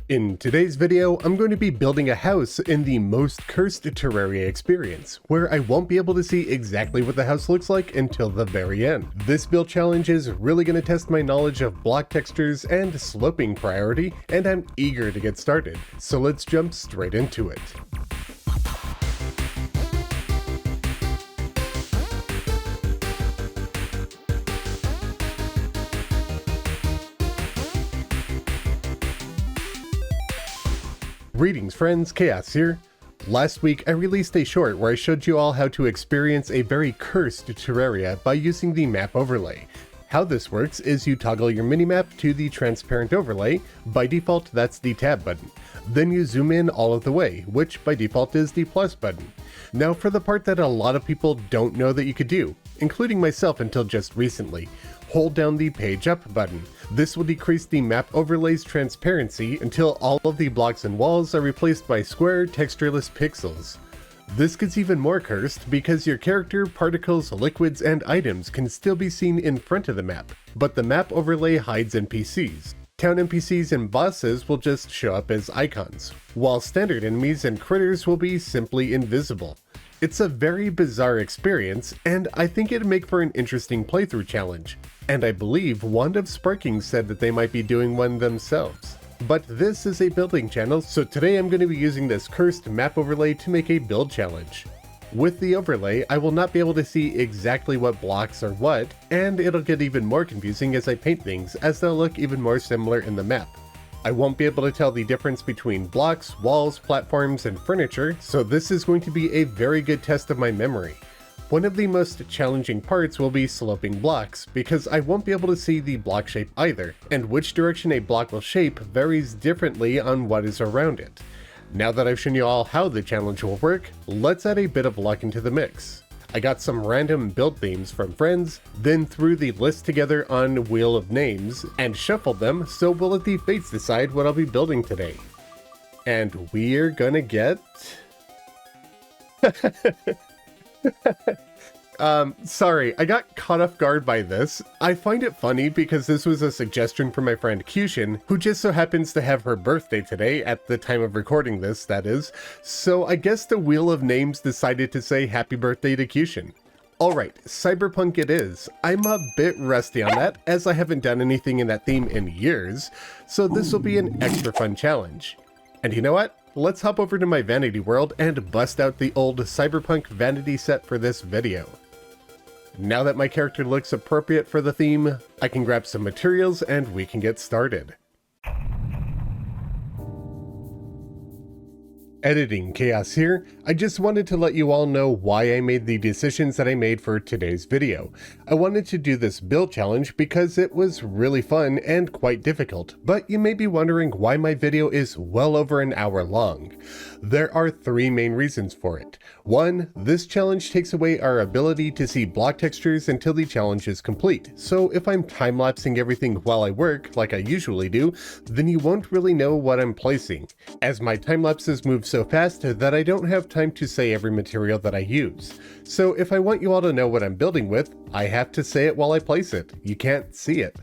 In today's video, I'm going to be building a house in the most cursed Terraria experience, where I won't be able to see exactly what the house looks like until the very end. This build challenge is really going to test my knowledge of block textures and sloping priority, and I'm eager to get started. So let's jump straight into it. Greetings friends, Khaios here. Last week I released a short where I showed you all how to experience a very cursed Terraria by using the map overlay. How this works is you toggle your minimap to the transparent overlay. By default that's the tab button. Then you zoom in all of the way, which by default is the plus button. Now for the part that a lot of people don't know that you could do, including myself until just recently. Hold down the page up button. This will decrease the map overlay's transparency until all of the blocks and walls are replaced by square, textureless pixels. This gets even more cursed because your character, particles, liquids, and items can still be seen in front of the map, but the map overlay hides NPCs. Town NPCs and bosses will just show up as icons, while standard enemies and critters will be simply invisible. It's a very bizarre experience, and I think it'd make for an interesting playthrough challenge. And I believe Wand of Sparking said that they might be doing one themselves. But this is a building channel, so today I'm going to be using this cursed map overlay to make a build challenge. With the overlay, I will not be able to see exactly what blocks are what, and it'll get even more confusing as I paint things, as they'll look even more similar in the map. I won't be able to tell the difference between blocks, walls, platforms, and furniture, so this is going to be a very good test of my memory. One of the most challenging parts will be sloping blocks, because I won't be able to see the block shape either, and which direction a block will shape varies differently on what is around it. Now that I've shown you all how the challenge will work, let's add a bit of luck into the mix. I got some random build themes from friends, then threw the list together on Wheel of Names, and shuffled them, so we'll let the fates decide what I'll be building today. And we're gonna get... sorry, I got caught off guard by this. I find it funny because this was a suggestion from my friend Kyushin, who just so happens to have her birthday today, at the time of recording this, that is. So I guess the Wheel of Names decided to say happy birthday to Kyushin. Alright, cyberpunk it is. I'm a bit rusty on that, as I haven't done anything in that theme in years, so this will be an extra fun challenge. And you know what? Let's hop over to my vanity world and bust out the old cyberpunk vanity set for this video. Now that my character looks appropriate for the theme, I can grab some materials and we can get started. Editing Khaios here. I just wanted to let you all know why I made the decisions that I made for today's video. I wanted to do this build challenge because it was really fun and quite difficult, but you may be wondering why my video is well over an hour long. There are three main reasons for it. One, this challenge takes away our ability to see block textures until the challenge is complete, so if I'm time-lapsing everything while I work, like I usually do, then you won't really know what I'm placing, as my time-lapses move so fast that I don't have time to say every material that I use. So if I want you all to know what I'm building with, I have to say it while I place it. You can't see it.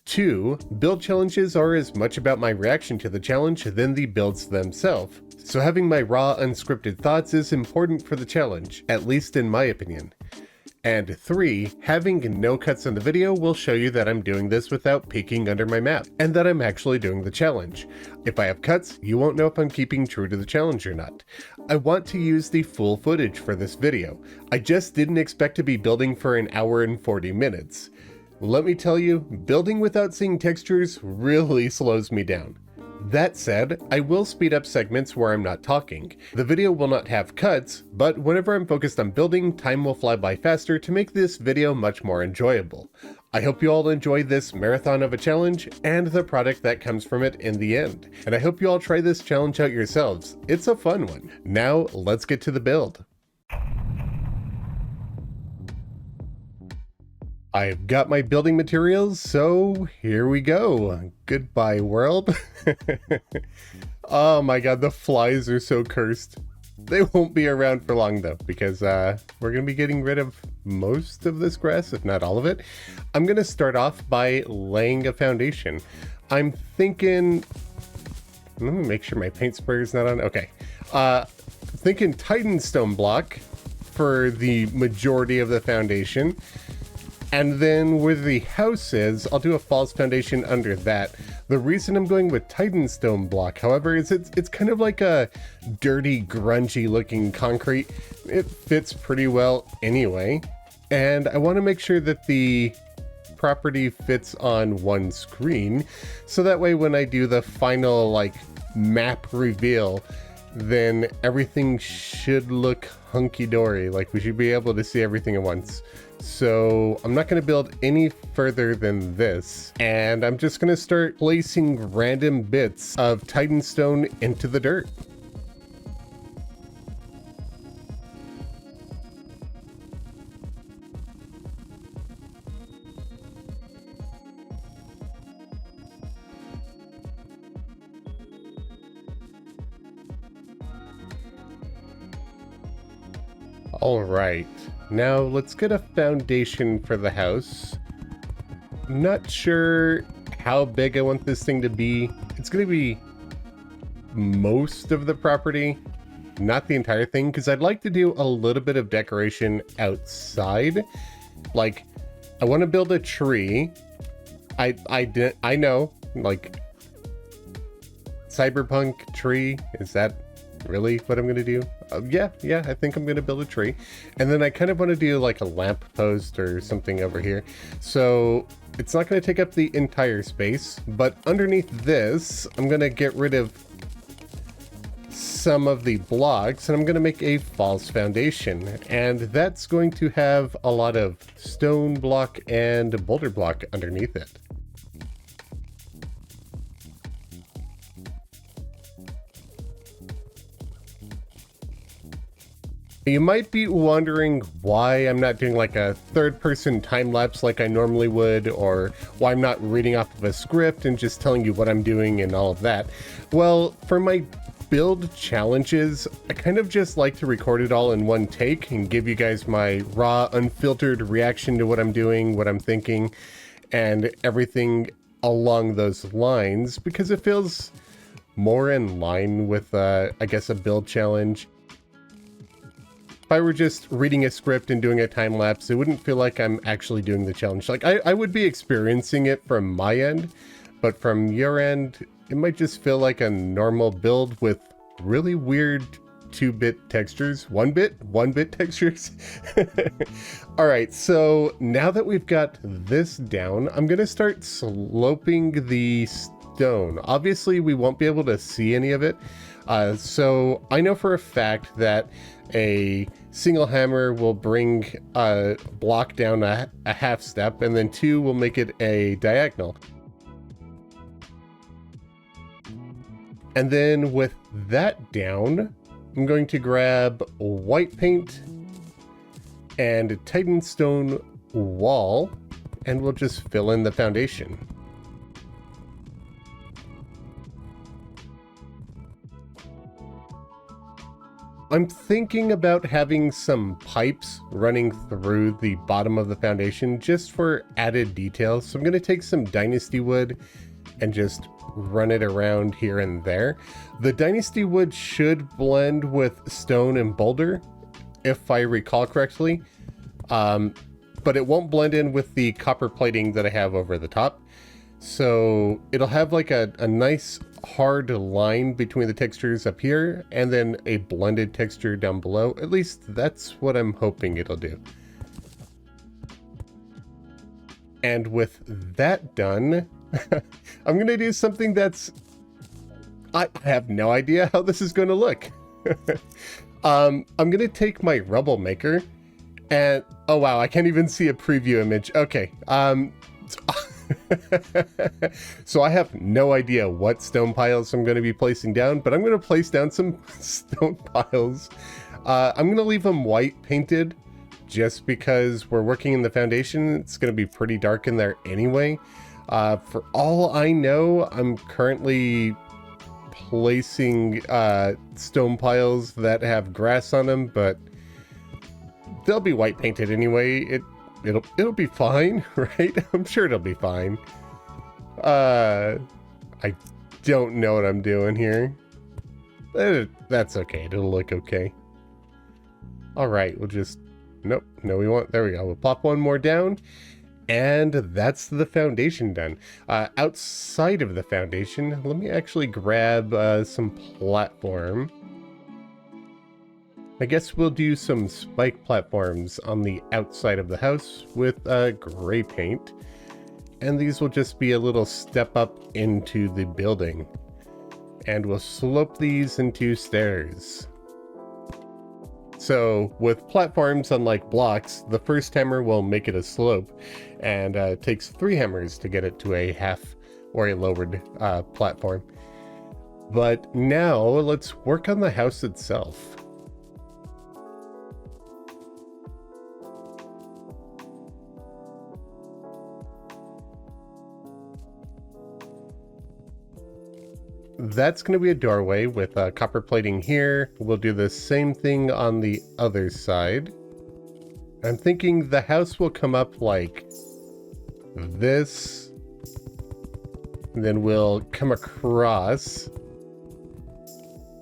2. Build challenges are as much about my reaction to the challenge than the builds themselves. So having my raw, unscripted thoughts is important for the challenge, at least in my opinion. And 3, having no cuts in the video will show you that I'm doing this without peeking under my map, and that I'm actually doing the challenge. If I have cuts, you won't know if I'm keeping true to the challenge or not. I want to use the full footage for this video. I just didn't expect to be building for an hour and 40 minutes. Let me tell you, building without seeing textures really slows me down. That said, I will speed up segments where I'm not talking. The video will not have cuts, but whenever I'm focused on building, time will fly by faster to make this video much more enjoyable. I hope you all enjoy this marathon of a challenge and the product that comes from it in the end. And I hope you all try this challenge out yourselves. It's a fun one. Now, let's get to the build. I've got my building materials, so here we go. Goodbye, world. Oh my god, the flies are so cursed. They won't be around for long though, because we're going to be getting rid of most of this grass, if not all of it. I'm going to start off by laying a foundation. I'm thinking Let me make sure my paint sprayer is not on. Okay. Thinking Titan stone block for the majority of the foundation. And then where the house is, I'll do a false foundation under that. The reason I'm going with Titan stone block, however, is it's kind of like a dirty, grungy looking concrete. It fits pretty well anyway. And I want to make sure that the property fits on one screen. So that way when I do the final like map reveal, then everything should look hunky-dory. Like we should be able to see everything at once. So I'm not going to build any further than this, and I'm just going to start placing random bits of Titan stone into the dirt. All right, now let's get a foundation for the house. Not sure how big I want this thing to be. It's going to be most of the property, not the entire thing, because I'd like to do a little bit of decoration outside. Like, I want to build a tree. I know, like, cyberpunk tree, is that really what I'm going to do? Yeah, I think I'm going to build a tree. And then I kind of want to do like a lamp post or something over here. So it's not going to take up the entire space, but underneath this, I'm going to get rid of some of the blocks and I'm going to make a false foundation. And that's going to have a lot of stone block and boulder block underneath it. You might be wondering why I'm not doing like a third-person time-lapse like I normally would, or why I'm not reading off of a script and just telling you what I'm doing and all of that. Well, for my build challenges, I kind of just like to record it all in one take and give you guys my raw, unfiltered reaction to what I'm doing, what I'm thinking, and everything along those lines, because it feels more in line with, I guess, a build challenge. If I were just reading a script and doing a time lapse, it wouldn't feel like I'm actually doing the challenge. Like I would be experiencing it from my end, but from your end, it might just feel like a normal build with really weird 2-bit textures, 1-bit textures. All right, so now that we've got this down, I'm gonna start sloping the stone. Obviously, we won't be able to see any of it. So I know for a fact that a single hammer will bring a block down a half step, and then 2 will make it a diagonal. And then with that down, I'm going to grab white paint and a Titan stone wall, and we'll just fill in the foundation. I'm thinking about having some pipes running through the bottom of the foundation just for added detail. So I'm going to take some dynasty wood and just run it around here and there. The dynasty wood should blend with stone and boulder, if I recall correctly. But it won't blend in with the copper plating that I have over the top. So it'll have like a nice hard line between the textures up here and then a blended texture down below. At least that's what I'm hoping it'll do. And with that done, I'm going to do something that's... I have no idea how this is going to look. I'm going to take my rubble maker and... Oh wow, I can't even see a preview image. Okay. So I have no idea what stone piles I'm going to be placing down, but I'm going to place down some stone piles. I'm going to leave them white painted just because we're working in the foundation. It's going to be pretty dark in there anyway. For all I know, I'm currently placing stone piles that have grass on them, but they'll be white painted anyway. It'll be fine, right? I'm sure it'll be fine. I don't know what I'm doing here. That's okay. It'll look okay. All right, we'll just... Nope. No, we won't. There we go. We'll plop one more down. And that's the foundation done. Outside of the foundation, let me actually grab some platform. I guess we'll do some spike platforms on the outside of the house with gray paint. And these will just be a little step up into the building. And we'll slope these into stairs. So with platforms, unlike blocks, the first hammer will make it a slope, and it takes 3 hammers to get it to a half or a lowered platform. But now let's work on the house itself. That's going to be a doorway with copper plating here. We'll do the same thing on the other side. I'm thinking the house will come up like this. And then we'll come across.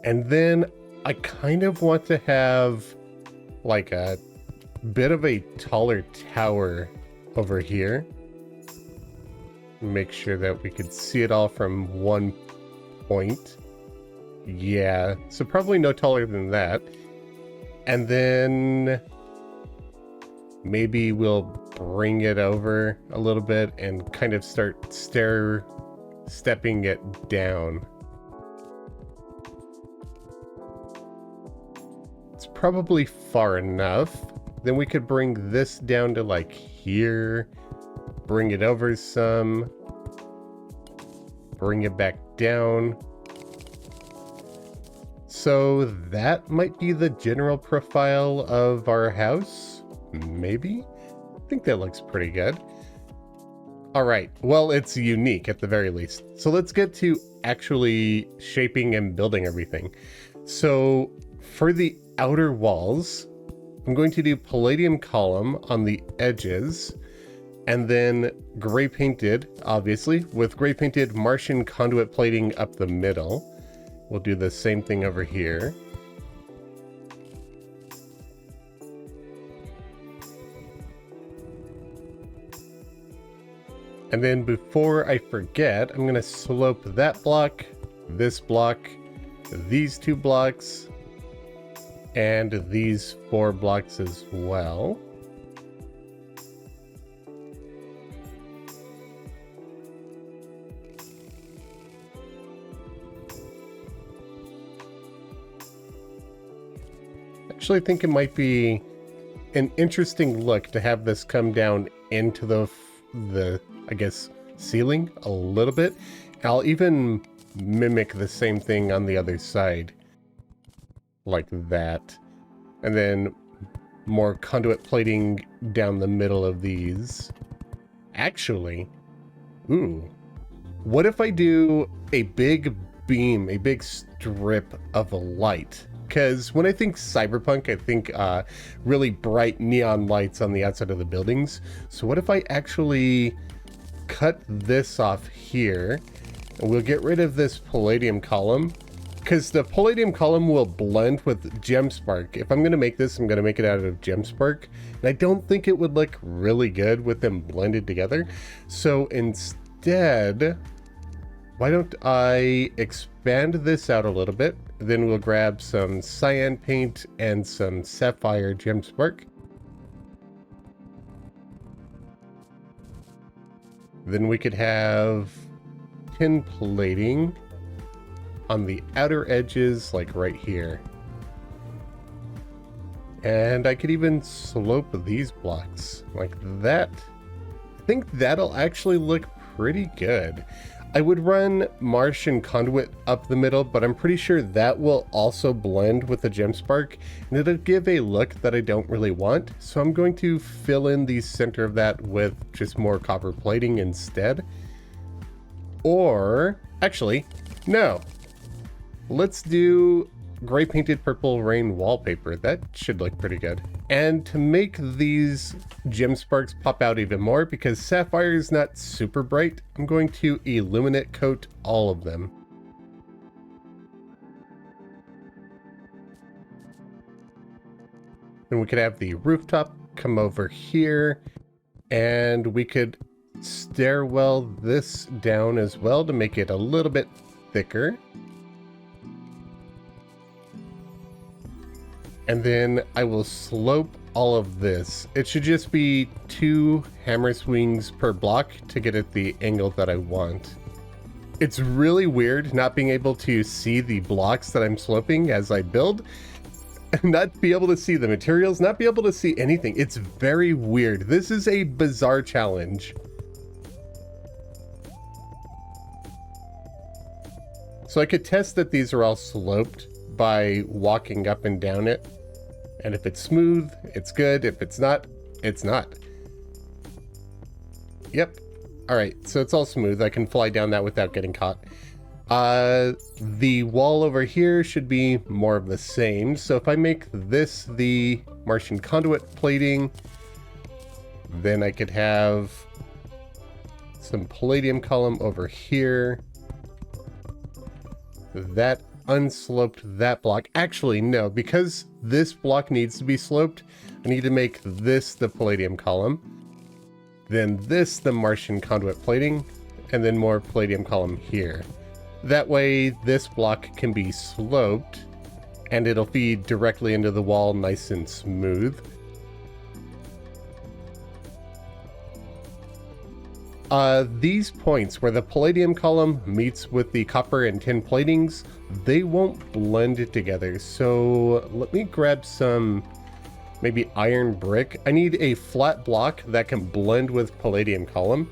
And then I kind of want to have like a bit of a taller tower over here. Make sure that we could see it all from one point. Yeah, so probably no taller than that. And then maybe we'll bring it over a little bit and kind of start stepping it down. It's probably far enough. Then we could bring this down to like here, bring it over some, bring it back down. So that might be the general profile of our house. Maybe? I think that looks pretty good. All right, well, it's unique at the very least. So let's get to actually shaping and building everything. So for the outer walls, I'm going to do palladium column on the edges, and then gray painted, obviously, with gray painted Martian conduit plating up the middle. We'll do the same thing over here. And then before I forget, I'm gonna slope that block, this block, these 2 blocks, and these 4 blocks as well. Actually, I think it might be an interesting look to have this come down into the I guess, ceiling a little bit. I'll even mimic the same thing on the other side. Like that. And then more conduit plating down the middle of these. Actually, ooh. What if I do a big beam, a big strip of light? Because when I think cyberpunk, I think really bright neon lights on the outside of the buildings. So what if I actually cut this off here, and we'll get rid of this palladium column, because the palladium column will blend with gem spark. If I'm going to make this, I'm going to make it out of gem spark, and I don't think it would look really good with them blended together. So instead, why don't I expand this out a little bit? Then we'll grab some cyan paint and some sapphire gem spark. Then we could have tin plating on the outer edges, like right here. And I could even slope these blocks like that. I think that'll actually look pretty good. I would run Martian conduit up the middle, but I'm pretty sure that will also blend with the gem spark, and it'll give a look that I don't really want. So I'm going to fill in the center of that with just more copper plating instead. Or, actually, no. Let's do gray painted purple rain wallpaper. That should look pretty good. And to make these gem sparks pop out even more, because sapphire is not super bright, I'm going to illuminate coat all of them. Then we could have the rooftop come over here, and we could stairwell this down as well to make it a little bit thicker. And then I will slope all of this. It should just be 2 hammer swings per block to get at the angle that I want. It's really weird not being able to see the blocks that I'm sloping as I build, and not be able to see the materials, not be able to see anything. It's very weird. This is a bizarre challenge. So I could test that these are all sloped by walking up and down it. And if it's smooth, it's good. If it's not, it's not. Yep. All right, so it's all smooth. I can fly down that without getting caught. The wall over here should be more of the same. So if I make this the Martian conduit plating, then I could have some palladium column over here. That unsloped that block. Actually, no, because this block needs to be sloped, I need to make this the palladium column, then this the Martian conduit plating, and then more palladium column here. That way this block can be sloped and it'll feed directly into the wall nice and smooth. These points where the palladium column meets with the copper and tin platings, they won't blend together. So let me grab some maybe iron brick. I need a flat block that can blend with palladium column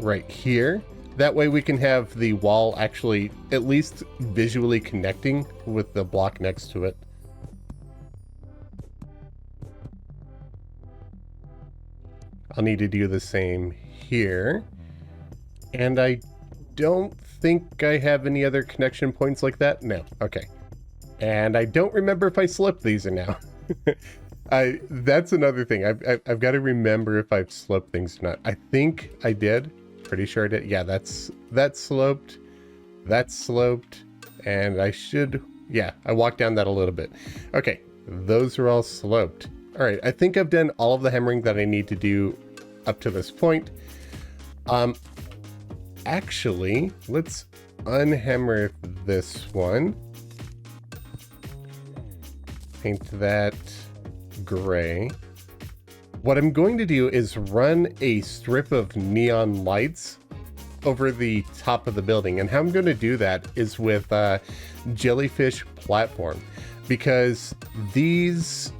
right here. That way we can have the wall actually at least visually connecting with the block next to it. I'll need to do the same here. And I don't think I have any other connection points like that. No. Okay. And I don't remember if I slipped these or now. That's another thing. I've got to remember if I've sloped things or not. I think I did. Pretty sure I did. Yeah, that's sloped. That's sloped. And I should... Yeah, I walked down that a little bit. Okay. Those are all sloped. All right. I think I've done all of the hammering that I need to do up to this point. Actually, let's unhammer this one. Paint that gray. What I'm going to do is run a strip of neon lights over the top of the building. And how I'm going to do that is with jellyfish platform, because these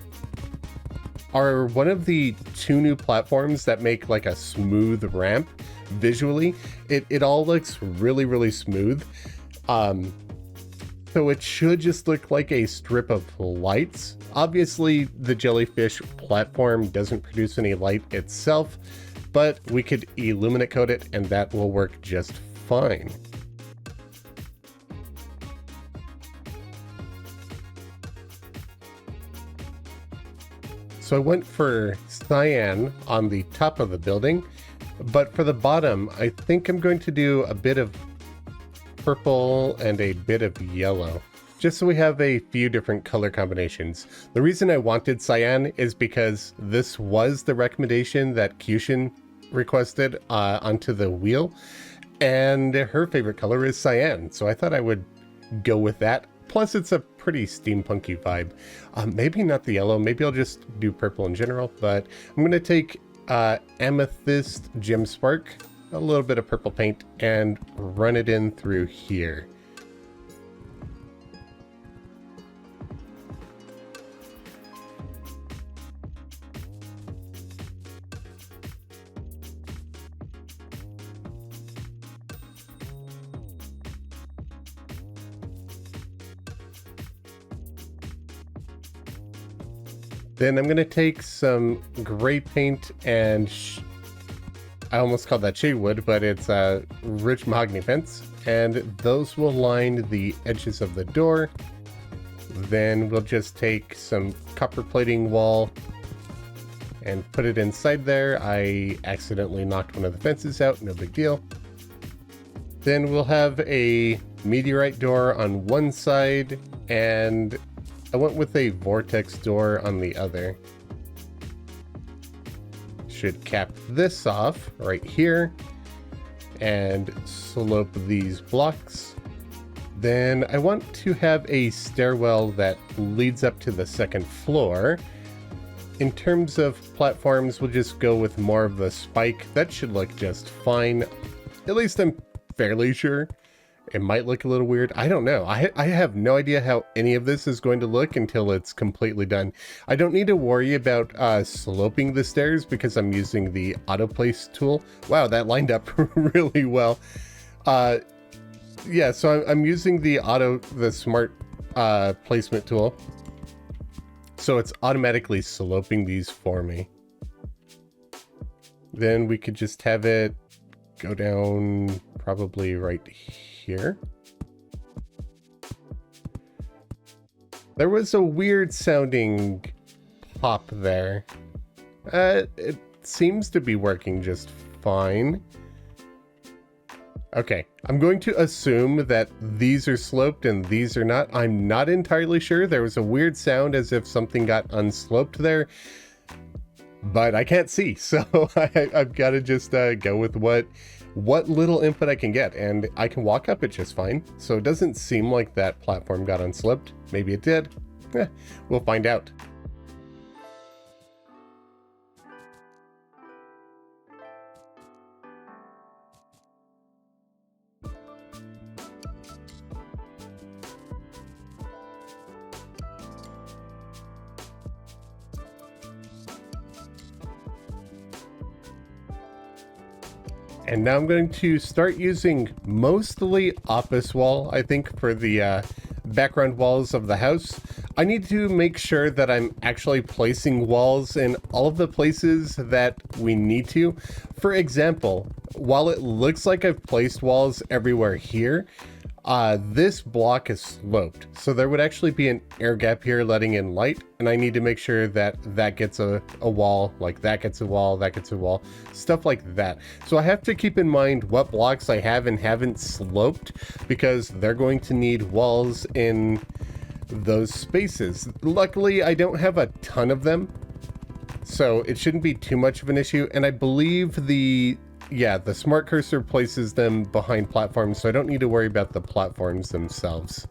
are one of the 2 new platforms that make like a smooth ramp visually. It all looks really, really smooth. So it should just look like a strip of lights. Obviously, the jellyfish platform doesn't produce any light itself, but we could illuminate coat it and that will work just fine. So I went for cyan on the top of the building, but for the bottom, I think I'm going to do a bit of purple and a bit of yellow, just so we have a few different color combinations. The reason I wanted cyan is because this was the recommendation that Kyushin requested onto the wheel, and her favorite color is cyan, so I thought I would go with that. Plus, it's a pretty steampunky vibe. Maybe not the yellow, maybe I'll just do purple in general, but I'm going to take amethyst gem spark, a little bit of purple paint, and run it in through here. Then I'm going to take some gray paint and I almost called that shade wood, but it's rich mahogany fence, and those will line the edges of the door. Then we'll just take some copper plating wall and put it inside there. I accidentally knocked one of the fences out, no big deal. Then we'll have a meteorite door on one side and I went with a vortex door on the other. Should cap this off right here and slope these blocks. Then I want to have a stairwell that leads up to the second floor. In terms of platforms, we'll just go with more of the spike. That should look just fine. At least I'm fairly sure. It might look a little weird. I don't know. I have no idea how any of this is going to look until it's completely done. I don't need to worry about sloping the stairs because I'm using the auto place tool. Wow, that lined up really well. Yeah, so I'm using the smart placement tool. So it's automatically sloping these for me. Then we could just have it go down probably right here. There was a weird sounding pop there. It seems to be working just fine. Okay, I'm going to assume that these are sloped and these are not. I'm not entirely sure. There was a weird sound as if something got unsloped there, but I can't see. So I've got to just go with what little input I can get, and I can walk up it just fine. So it doesn't seem like that platform got unsloped. Maybe it did. We'll find out. And now I'm going to start using mostly office wall, I think, for the background walls of the house. I need to make sure that I'm actually placing walls in all of the places that we need to. For example, while it looks like I've placed walls everywhere here, this block is sloped. So there would actually be an air gap here letting in light, and I need to make sure that that gets a wall, like that gets a wall, that gets a wall, stuff like that. So I have to keep in mind what blocks I have and haven't sloped, because they're going to need walls in those spaces. Luckily, I don't have a ton of them, so it shouldn't be too much of an issue. And I believe the smart cursor places them behind platforms, so I don't need to worry about the platforms themselves.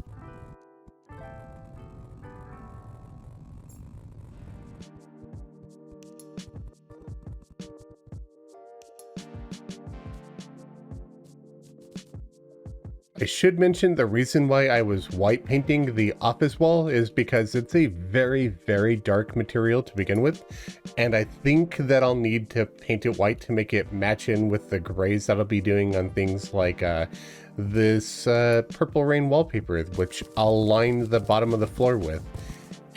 I should mention the reason why I was white painting the office wall is because it's a very, very dark material to begin with. And I think that I'll need to paint it white to make it match in with the grays that I'll be doing on things like this purple rain wallpaper, which I'll line the bottom of the floor with.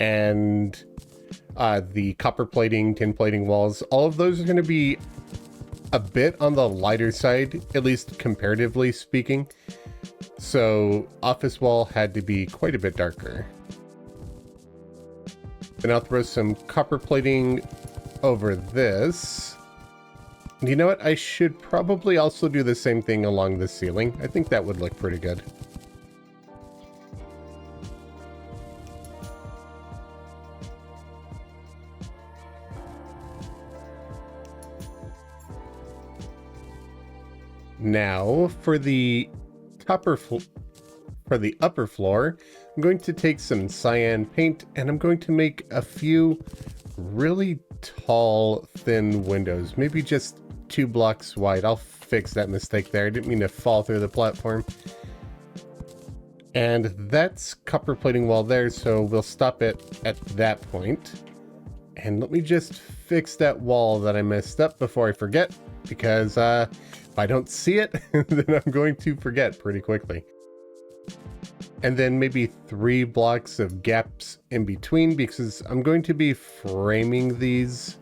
And the copper plating, tin plating walls, all of those are going to be a bit on the lighter side, at least comparatively speaking. So office wall had to be quite a bit darker. Then I'll throw some copper plating over this. And you know what? I should probably also do the same thing along the ceiling. I think that would look pretty good. Now for the upper floor, I'm going to take some cyan paint and I'm going to make a few really tall, thin windows, maybe just 2 blocks wide. I'll fix that mistake there. I didn't mean to fall through the platform. And that's copper plating wall there, so we'll stop it at that point. And let me just fix that wall that I messed up before I forget, because if I don't see it, then I'm going to forget pretty quickly. And then maybe 3 blocks of gaps in between, because I'm going to be framing these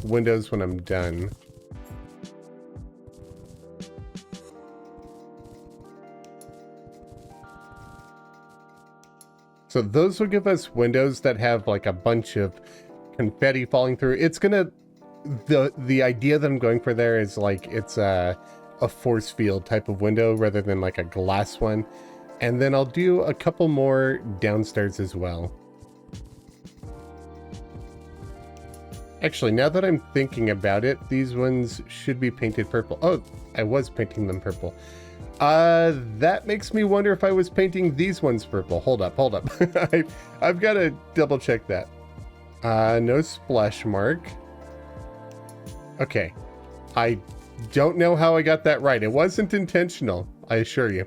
windows when I'm done. So those will give us windows that have like a bunch of confetti falling through. It's gonna, the idea that I'm going for there is like it's a force field type of window rather than like a glass one. And then I'll do a couple more downstairs as well. Actually, now that I'm thinking about it, these ones should be painted purple. Oh, I was painting them purple. That makes me wonder if I was painting these ones purple. Hold up. I've got to double check that. No splash mark. Okay. I don't know how I got that right. It wasn't intentional, I assure you.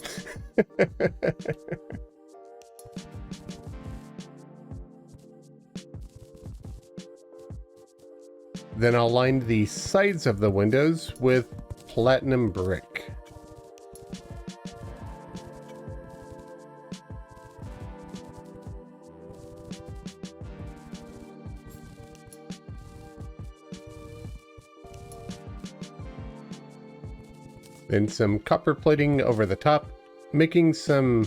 Then I'll line the sides of the windows with platinum brick. Then some copper plating over the top, making some,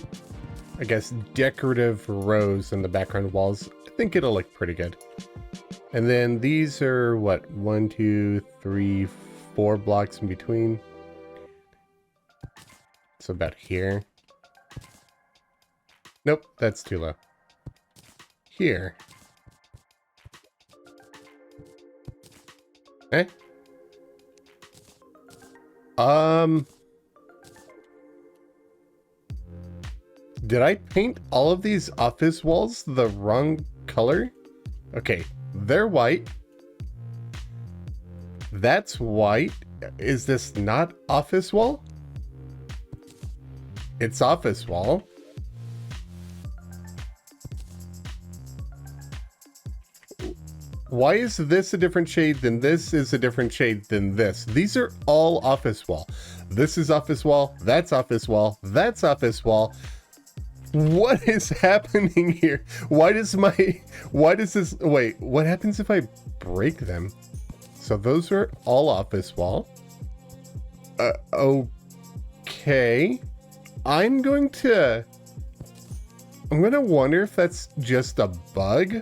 I guess, decorative rows in the background walls. I think it'll look pretty good. And then these are what, 1, 2, 3, 4 blocks in between. So about here. Nope, that's too low. Here. Eh? Did I paint all of these office walls the wrong color? Okay, they're white. That's white. Is this not office wall? It's office wall. Why is this a different shade than this is a different shade than this? These are all office wall. This is office wall. That's office wall. That's office wall. What is happening here? Why does this, wait, what happens if I break them? So those are all office wall. Okay. I'm going to wonder if that's just a bug.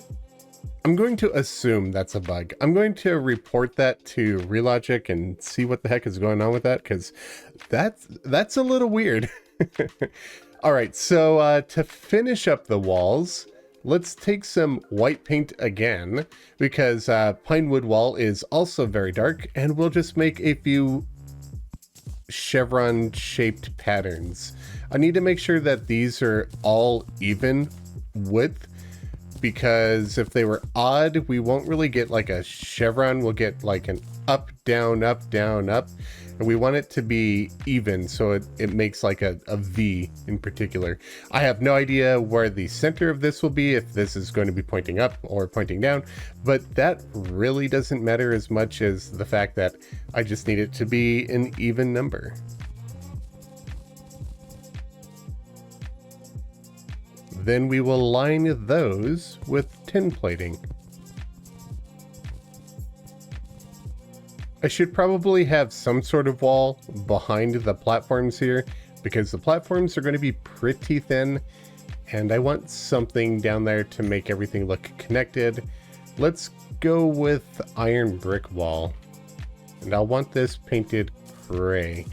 I'm going to assume that's a bug. I'm going to report that to Relogic and see what the heck is going on with that, because that's a little weird. All right, so to finish up the walls, let's take some white paint again, because Pinewood Wall is also very dark, and we'll just make a few chevron-shaped patterns. I need to make sure that these are all even width, because if they were odd, we won't really get like a chevron. We'll get like an up, down, up, down, up. And we want it to be even, so it makes like a V in particular. I have no idea where the center of this will be, if this is going to be pointing up or pointing down, but that really doesn't matter as much as the fact that I just need it to be an even number. Then we will line those with tin plating. I should probably have some sort of wall behind the platforms here, because the platforms are going to be pretty thin, and I want something down there to make everything look connected. Let's go with iron brick wall, and I'll want this painted gray.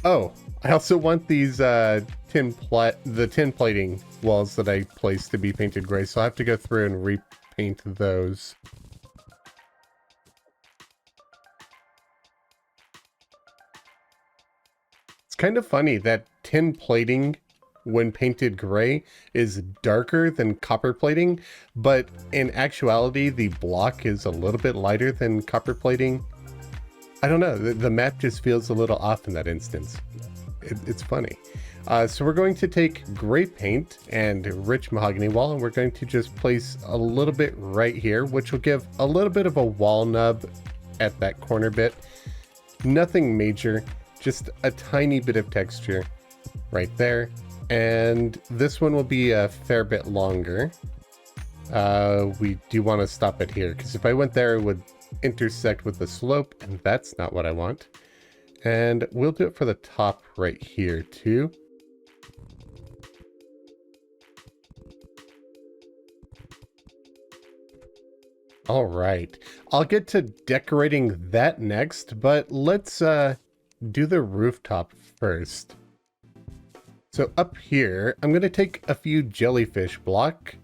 Oh, I also want these the tin plating walls that I placed to be painted gray, so I have to go through and repaint those. It's kind of funny that tin plating, when painted gray, is darker than copper plating, but in actuality the block is a little bit lighter than copper plating. I don't know, the map just feels a little off in that instance. It's funny. So we're going to take gray paint and rich mahogany wall, and we're going to just place a little bit right here, which will give a little bit of a wall nub at that corner bit. Nothing major, just a tiny bit of texture right there. And this one will be a fair bit longer. We do want to stop it here, because if I went there, it would intersect with the slope, and that's not what I want. And we'll do it for the top right here too. All right, I'll get to decorating that next, but let's do the rooftop first. So up here, I'm going to take a few jellyfish block,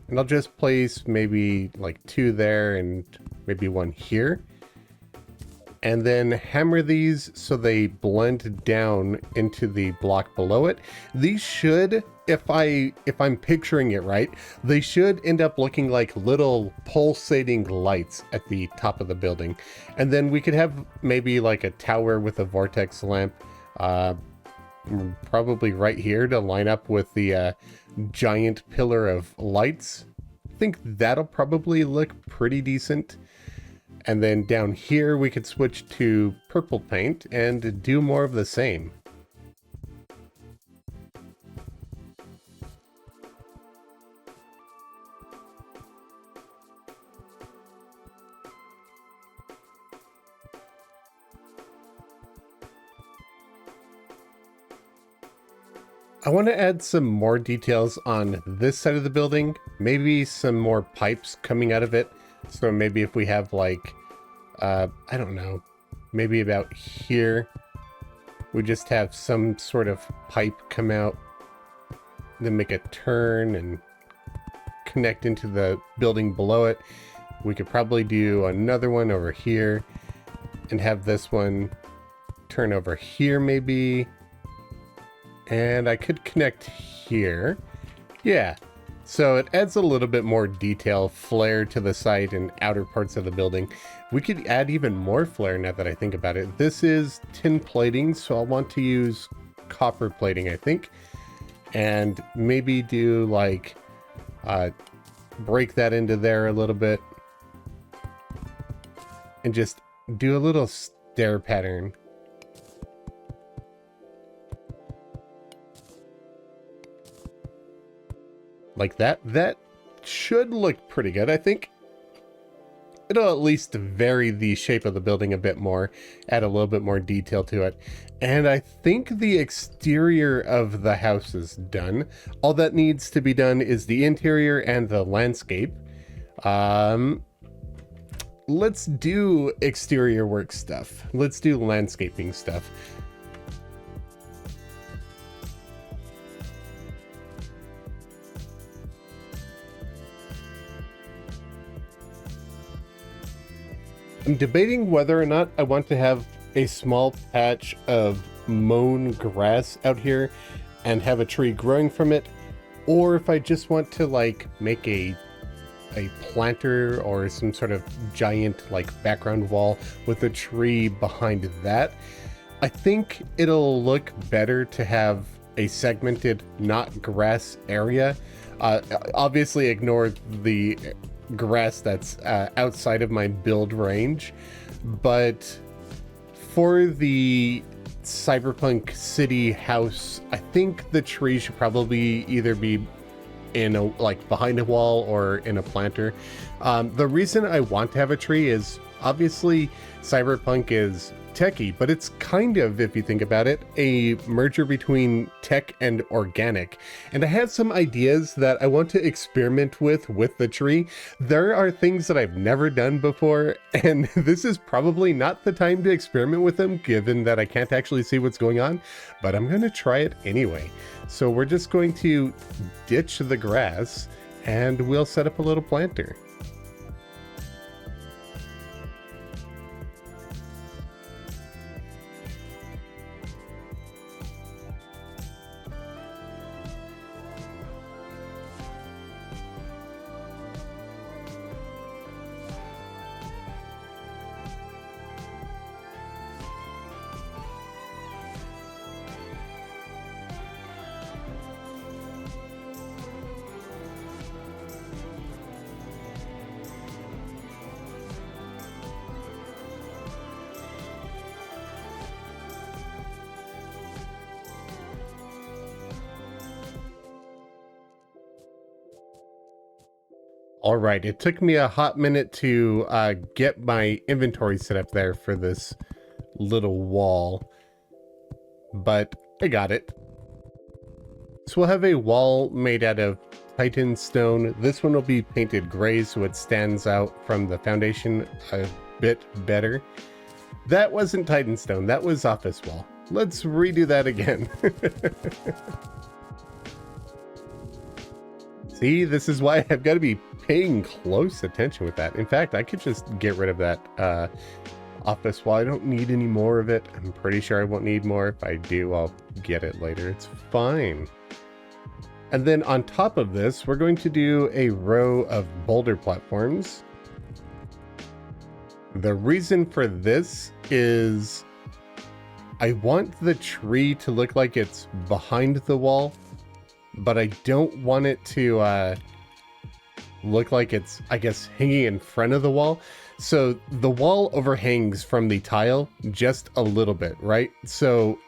and I'll just place maybe like 2 there and maybe one here. And then hammer these so they blend down into the block below it. These should, if I'm picturing it right, they should end up looking like little pulsating lights at the top of the building. And then we could have maybe like a tower with a vortex lamp, probably right here to line up with the giant pillar of lights. I think that'll probably look pretty decent. And then down here we could switch to purple paint and do more of the same. I want to add some more details on this side of the building, maybe some more pipes coming out of it. So maybe if we have like, I don't know, maybe about here, we just have some sort of pipe come out, then make a turn and connect into the building below it. We could probably do another one over here and have this one turn over here maybe. And I could connect here. Yeah. So it adds a little bit more detail, flare to the side and outer parts of the building. We could add even more flare now that I think about it. This is tin plating, so I'll want to use copper plating, I think. And maybe do like, break that into there a little bit. And just do a little stair pattern. Like that. That should look pretty good, I think. It'll at least vary the shape of the building a bit more, add a little bit more detail to it. And I think the exterior of the house is done. All that needs to be done is the interior and the landscape. Let's do exterior work stuff. Let's do landscaping stuff. I'm debating whether or not I want to have a small patch of mown grass out here and have a tree growing from it, or if I just want to like make a planter or some sort of giant like background wall with a tree behind that. I think it'll look better to have a segmented not grass area. Obviously ignore the grass that's outside of my build range, but for the cyberpunk city house, I think the tree should probably either be in a like behind a wall or in a planter. The reason I want to have a tree is obviously cyberpunk is techie, but it's kind of, if you think about it, a merger between tech and organic. And I have some ideas that I want to experiment with the tree. There are things that I've never done before, and this is probably not the time to experiment with them, given that I can't actually see what's going on, but I'm going to try it anyway. So we're just going to ditch the grass, and we'll set up a little planter. All right, it took me a hot minute to get my inventory set up there for this little wall, but I got it. So we'll have a wall made out of Titan stone. This one will be painted gray so it stands out from the foundation a bit better. That wasn't Titan stone, that was office wall. Let's redo that again. See, this is why I've got to be paying close attention with that. In fact, I could just get rid of that office wall. I don't need any more of it. I'm pretty sure I won't need more. If I do, I'll get it later. It's fine. And then on top of this, we're going to do a row of boulder platforms. The reason for this is I want the tree to look like it's behind the wall, but I don't want it to look like it's, I guess, hanging in front of the wall. So the wall overhangs from the tile just a little bit, right? So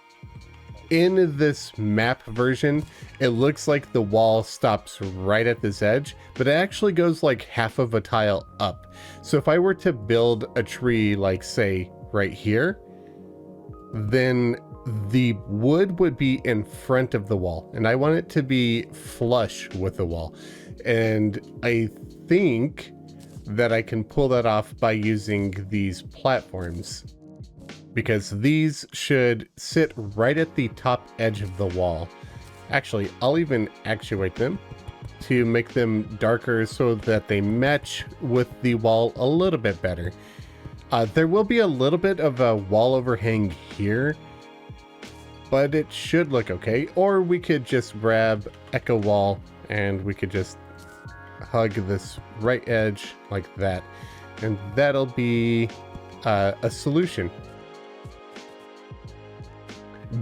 in this map version, it looks like the wall stops right at this edge, but it actually goes like half of a tile up. So if I were to build a tree, like say right here, then the wood would be in front of the wall, and I want it to be flush with the wall. And I think that I can pull that off by using these platforms, because these should sit right at the top edge of the wall. Actually, I'll even actuate them to make them darker so that they match with the wall a little bit better. There will be a little bit of a wall overhang here, but it should look okay. Or we could just grab Echo Wall and we could just hug this right edge like that, and that'll be a solution.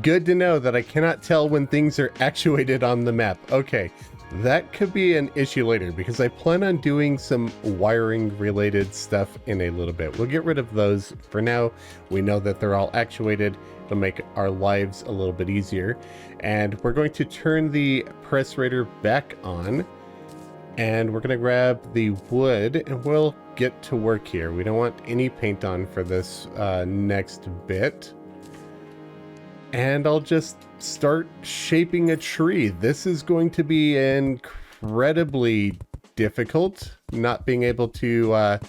Good to know that I cannot tell when things are actuated on the map. Okay, that could be an issue later, because I plan on doing some wiring related stuff in a little bit. We'll get rid of those for now. We know that they're all actuated. It'll make our lives a little bit easier. And we're going to turn the press rater back on, and we're going to grab the wood and we'll get to work here. We don't want any paint on for this next bit. And I'll just start shaping a tree. This is going to be incredibly difficult, not being able to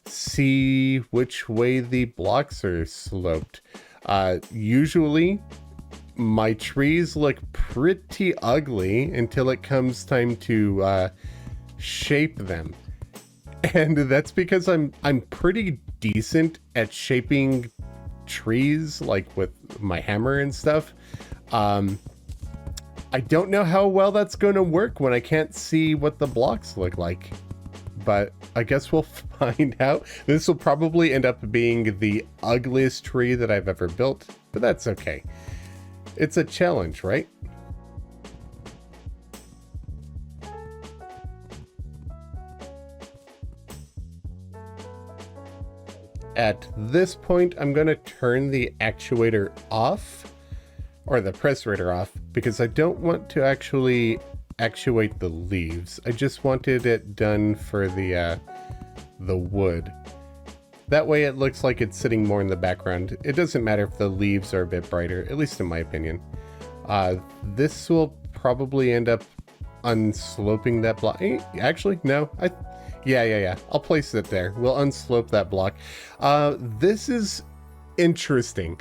see which way the blocks are sloped. Usually, my trees look pretty ugly until it comes time to shape them. And that's because I'm pretty decent at shaping trees, like with my hammer and stuff. I don't know how well that's going to work when I can't see what the blocks look like, but I guess we'll find out. This will probably end up being the ugliest tree that I've ever built, but that's okay. It's a challenge, right? At this point, I'm going to turn the actuator off, or the press rater off, because I don't want to actually actuate the leaves. I just wanted it done for the wood. That way it looks like it's sitting more in the background. It doesn't matter if the leaves are a bit brighter, at least in my opinion. This will probably end up unsloping that block. Actually, no. Yeah. I'll place it there. We'll unslope that block. This is interesting.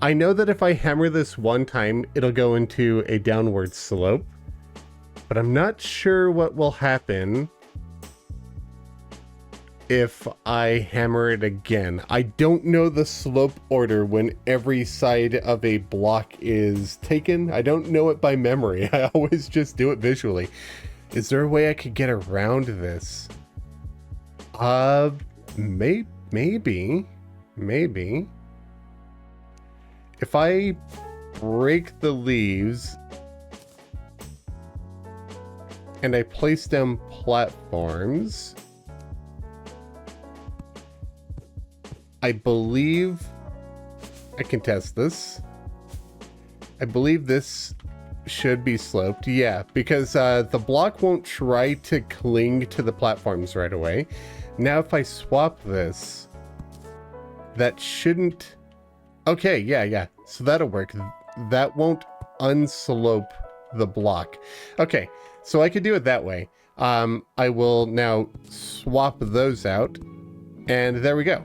I know that if I hammer this one time, it'll go into a downward slope, but I'm not sure what will happen if I hammer it again. I don't know the slope order when every side of a block is taken. I don't know it by memory. I always just do it visually. Is there a way I could get around this? Maybe. If I break the leaves and I place down platforms, I believe I can test this. I believe this should be sloped. Yeah, because the block won't try to cling to the platforms right away. Now, if I swap this, that shouldn't... Okay, yeah. So that'll work. That won't unslope the block. Okay, so I could do it that way. I will now swap those out, and there we go.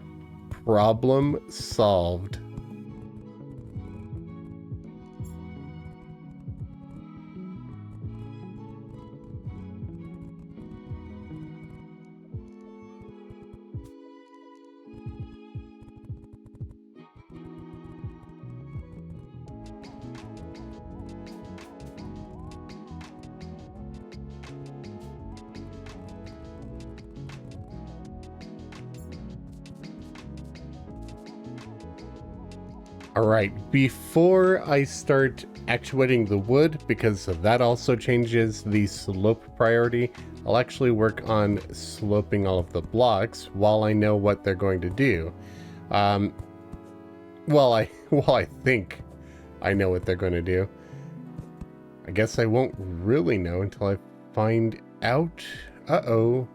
Problem solved. All right, before I start actuating the wood, because that also changes the slope priority, I'll actually work on sloping all of the blocks while I know what they're going to do. Well, I think I know what they're going to do. I guess I won't really know until I find out. Uh-oh.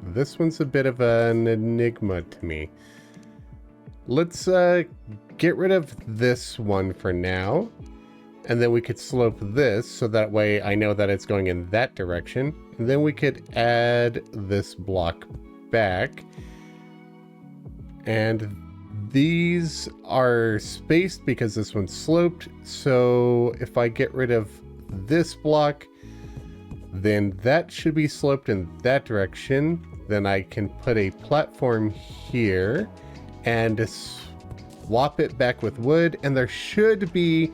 This one's a bit of an enigma to me. Let's get rid of this one for now. And then we could slope this so that way I know that it's going in that direction. And then we could add this block back. And these are spaced because this one's sloped. So if I get rid of this block, then that should be sloped in that direction. Then I can put a platform here and swap it back with wood. And there should be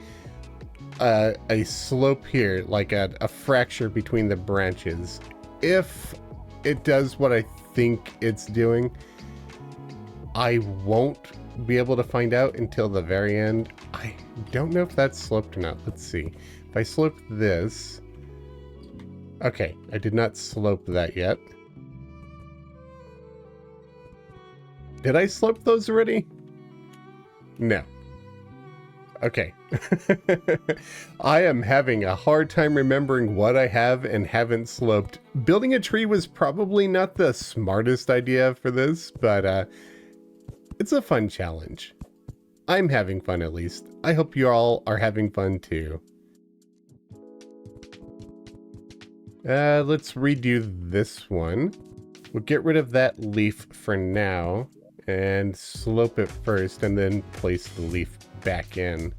a slope here, like a fracture between the branches. If it does what I think it's doing, I won't be able to find out until the very end. I don't know if that's sloped or not. Let's see. If I slope this... Okay, I did not slope that yet. Did I slope those already? No. Okay. I am having a hard time remembering what I have and haven't sloped. Building a tree was probably not the smartest idea for this, but it's a fun challenge. I'm having fun, at least. I hope you all are having fun too. Let's redo this one. We'll get rid of that leaf for now and slope it first and then place the leaf back in.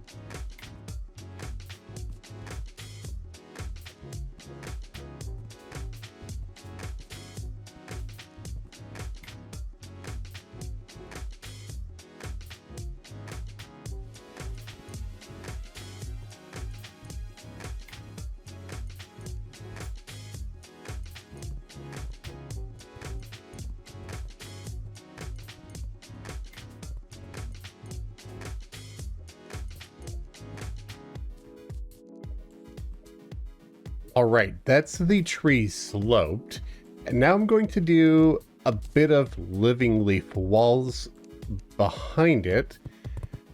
All right, that's the tree sloped. And now I'm going to do a bit of living leaf walls behind it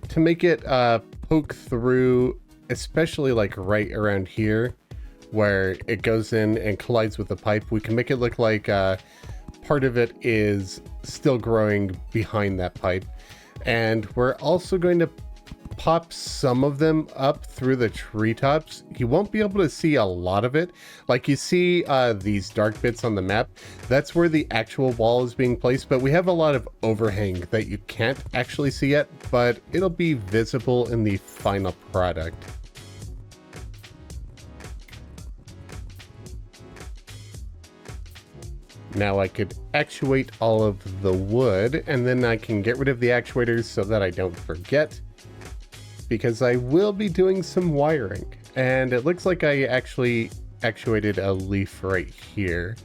to make it poke through, especially like right around here where it goes in and collides with the pipe. We can make it look like part of it is still growing behind that pipe. And we're also going to pop some of them up through the treetops. You won't be able to see a lot of it. Like you see these dark bits on the map, that's where the actual wall is being placed, but we have a lot of overhang that you can't actually see yet, but it'll be visible in the final product. Now I could actuate all of the wood, and then I can get rid of the actuators so that I don't forget, because I will be doing some wiring. And it looks like I actually actuated a leaf right here.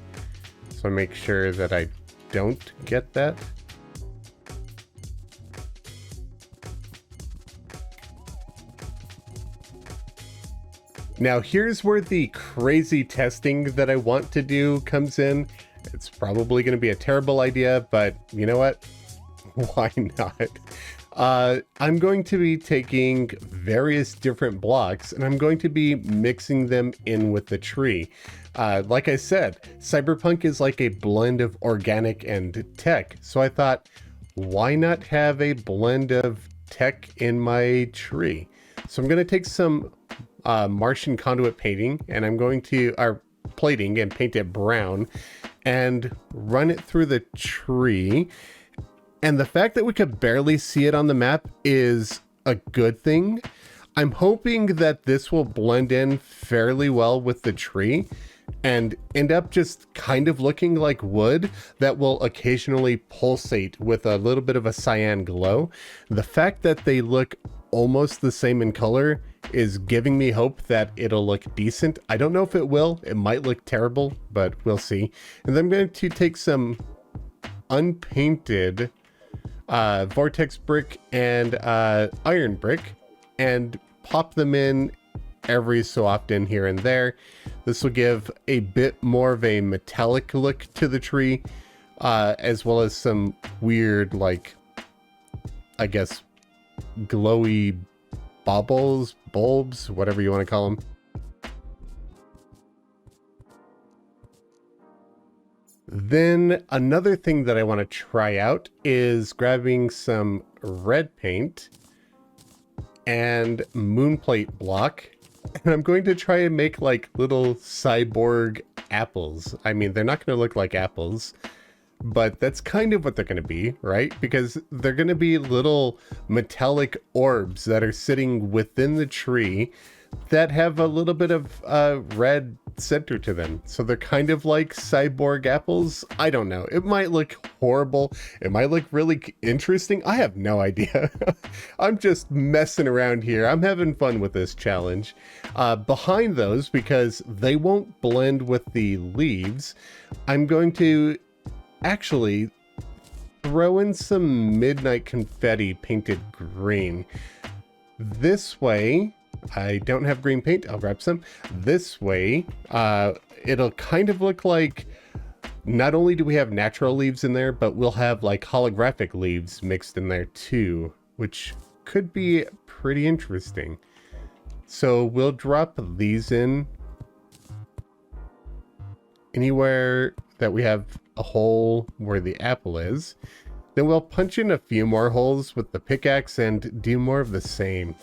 So make sure that I don't get that. Now here's where the crazy testing that I want to do comes in. It's probably going to be a terrible idea, but you know what? Why not? I'm going to be taking various different blocks and I'm going to be mixing them in with the tree. Like I said, cyberpunk is like a blend of organic and tech. So I thought, why not have a blend of tech in my tree? So I'm going to take some Martian conduit painting and I'm going to, plating and paint it brown and run it through the tree. And the fact that we could barely see it on the map is a good thing. I'm hoping that this will blend in fairly well with the tree and end up just kind of looking like wood that will occasionally pulsate with a little bit of a cyan glow. The fact that they look almost the same in color is giving me hope that it'll look decent. I don't know if it will. It might look terrible, but we'll see. And then I'm going to take some unpainted vortex brick and iron brick, and pop them in every so often here and there. This will give a bit more of a metallic look to the tree, as well as some weird, like, I guess, glowy baubles, bulbs, whatever you want to call them. Then another thing that I want to try out is grabbing some red paint and moonplate block. And I'm going to try and make like little cyborg apples. I mean, they're not going to look like apples, but that's kind of what they're going to be, right? Because they're going to be little metallic orbs that are sitting within the tree that have a little bit of red center to them. So they're kind of like cyborg apples. I don't know. It might look horrible. It might look really interesting. I have no idea. I'm just messing around here. I'm having fun with this challenge. Behind those, because they won't blend with the leaves, I'm going to actually throw in some midnight confetti painted green. This way, I don't have green paint. I'll grab some. This way, it'll kind of look like not only do we have natural leaves in there, but we'll have like holographic leaves mixed in there too, which could be pretty interesting. So we'll drop these in anywhere that we have a hole where the apple is. Then we'll punch in a few more holes with the pickaxe and do more of the same.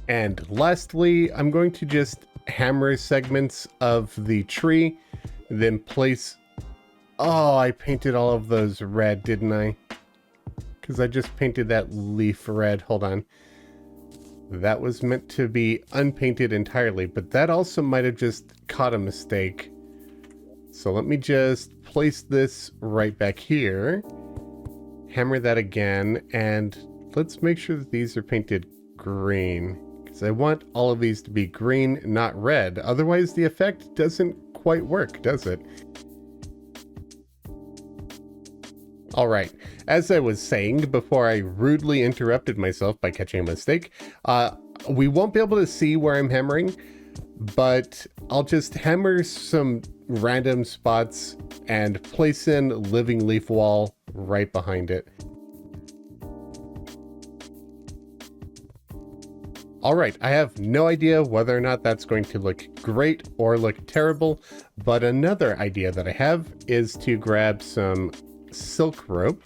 And lastly, I'm going to just hammer segments of the tree, then place... Oh, I painted all of those red, didn't I? Because I just painted that leaf red. Hold on. That was meant to be unpainted entirely, but that also might have just caught a mistake. So let me just place this right back here. Hammer that again, and let's make sure that these are painted green. Because I want all of these to be green, not red. Otherwise, the effect doesn't quite work, does it? All right, as I was saying before I rudely interrupted myself by catching a mistake, we won't be able to see where I'm hammering, but I'll just hammer some random spots and place in living leaf wall right behind it. All right, I have no idea whether or not that's going to look great or look terrible, but another idea that I have is to grab some silk rope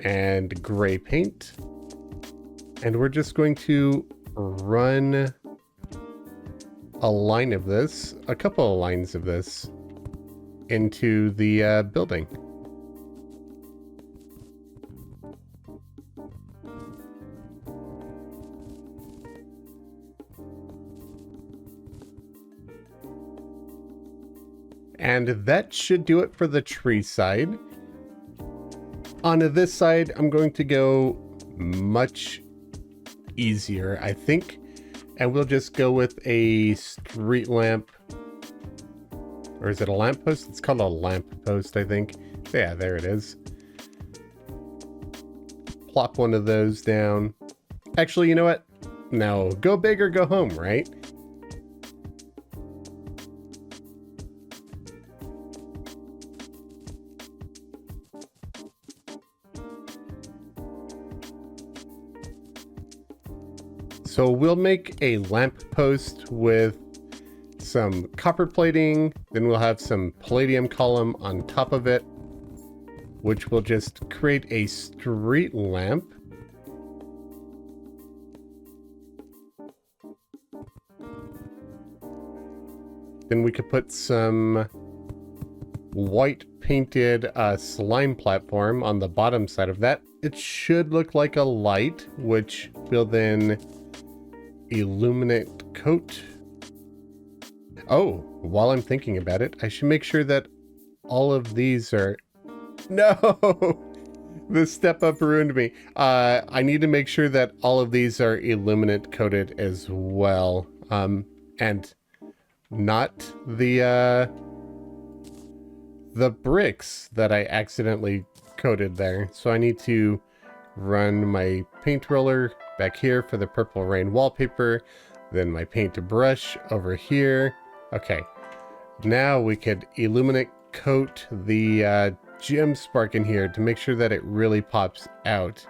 and gray paint, and we're just going to run a line of this, a couple of lines of this into the building. And that should do it for the tree side. On this side, I'm going to go much easier, I think. And we'll just go with a street lamp. Or is it a lamppost? It's called a lamppost, I think. Yeah, there it is. Plop one of those down. Actually, you know what? No, go big or go home, right? So we'll make a lamp post with some copper plating, then we'll have some palladium column on top of it, which will just create a street lamp. Then we could put some white painted slime platform on the bottom side of that. It should look like a light, which will then illuminate coat. Oh, while I'm thinking about it, I should make sure that all of these are... No! The step up ruined me. I need to make sure that all of these are illuminate coated as well. And not the bricks that I accidentally coated there. So I need to run my paint roller back here for the Purple Rain wallpaper, then my paint brush over here. Okay, now we could illuminate coat the gem spark in here to make sure that it really pops out.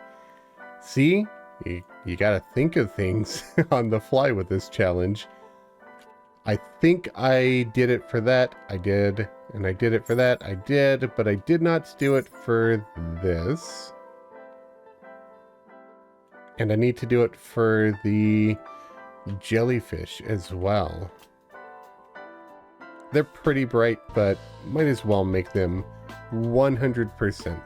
See? You gotta think of things on the fly with this challenge. I think I did it for that. I did. And I did it for that. I did. But I did not do it for this. And I need to do it for the jellyfish as well. They're pretty bright, but might as well make them 100%.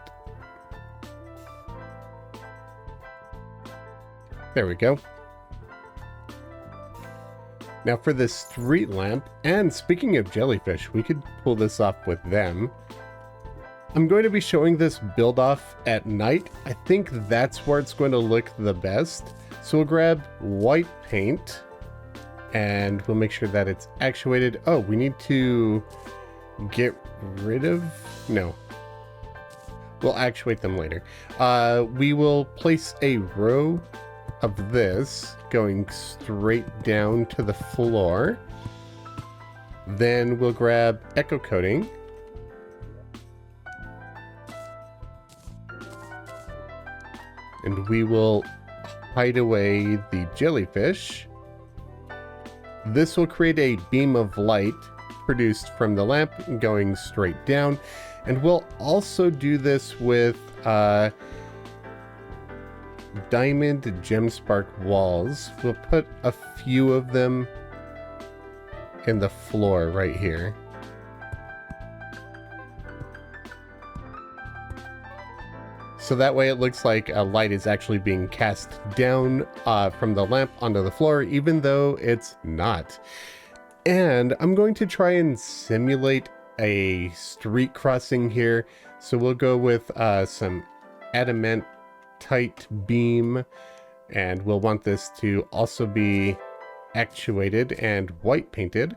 There we go. Now for the street lamp, and speaking of jellyfish, we could pull this off with them. I'm going to be showing this build off at night. I think that's where it's going to look the best. So we'll grab white paint and we'll make sure that it's actuated. Oh, we need to get rid of, no. We'll actuate them later. We will place a row of this going straight down to the floor. Then we'll grab echo coating. And we will hide away the jellyfish. This will create a beam of light produced from the lamp going straight down. And we'll also do this with diamond gem spark walls. We'll put a few of them in the floor right here. So that way it looks like a light is actually being cast down from the lamp onto the floor, even though it's not. And I'm going to try and simulate a street crossing here. So we'll go with some adamantite beam, and we'll want this to also be actuated and white painted.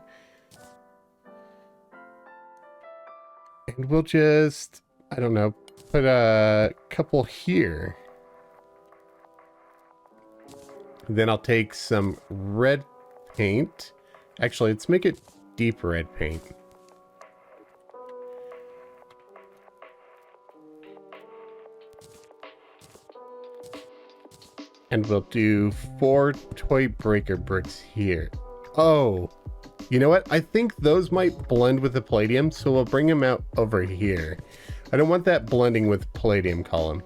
And we'll just, I don't know, put a couple here. Then I'll take some red paint. Actually, let's make it deep red paint. And we'll do 4 toy breaker bricks here. Oh, you know what? I think those might blend with the palladium, so we'll bring them out over here. I don't want that blending with palladium column.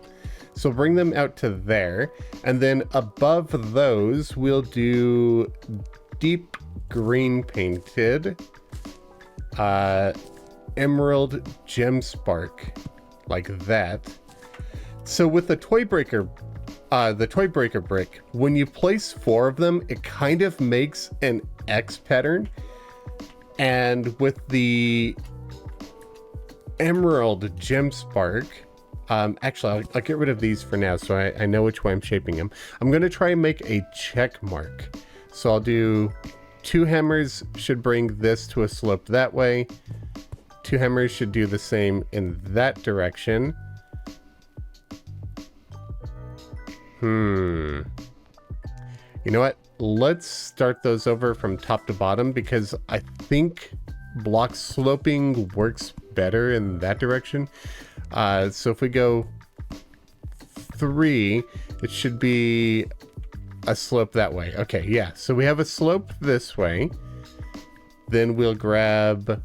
So bring them out to there. And then above those, we'll do deep green painted emerald gem spark, like that. So with the toy breaker brick, when you place 4 of them, it kind of makes an X pattern. And with the emerald gem spark, actually I'll get rid of these for now so I know which way I'm shaping them. I'm going to try and make a check mark. So I'll do 2 hammers should bring this to a slope that way. 2 hammers should do the same in that direction. You know what? Let's start those over from top to bottom, because I think block sloping works better in that direction. So if we go 3, it should be a slope that way. Okay, yeah. So we have a slope this way. Then we'll grab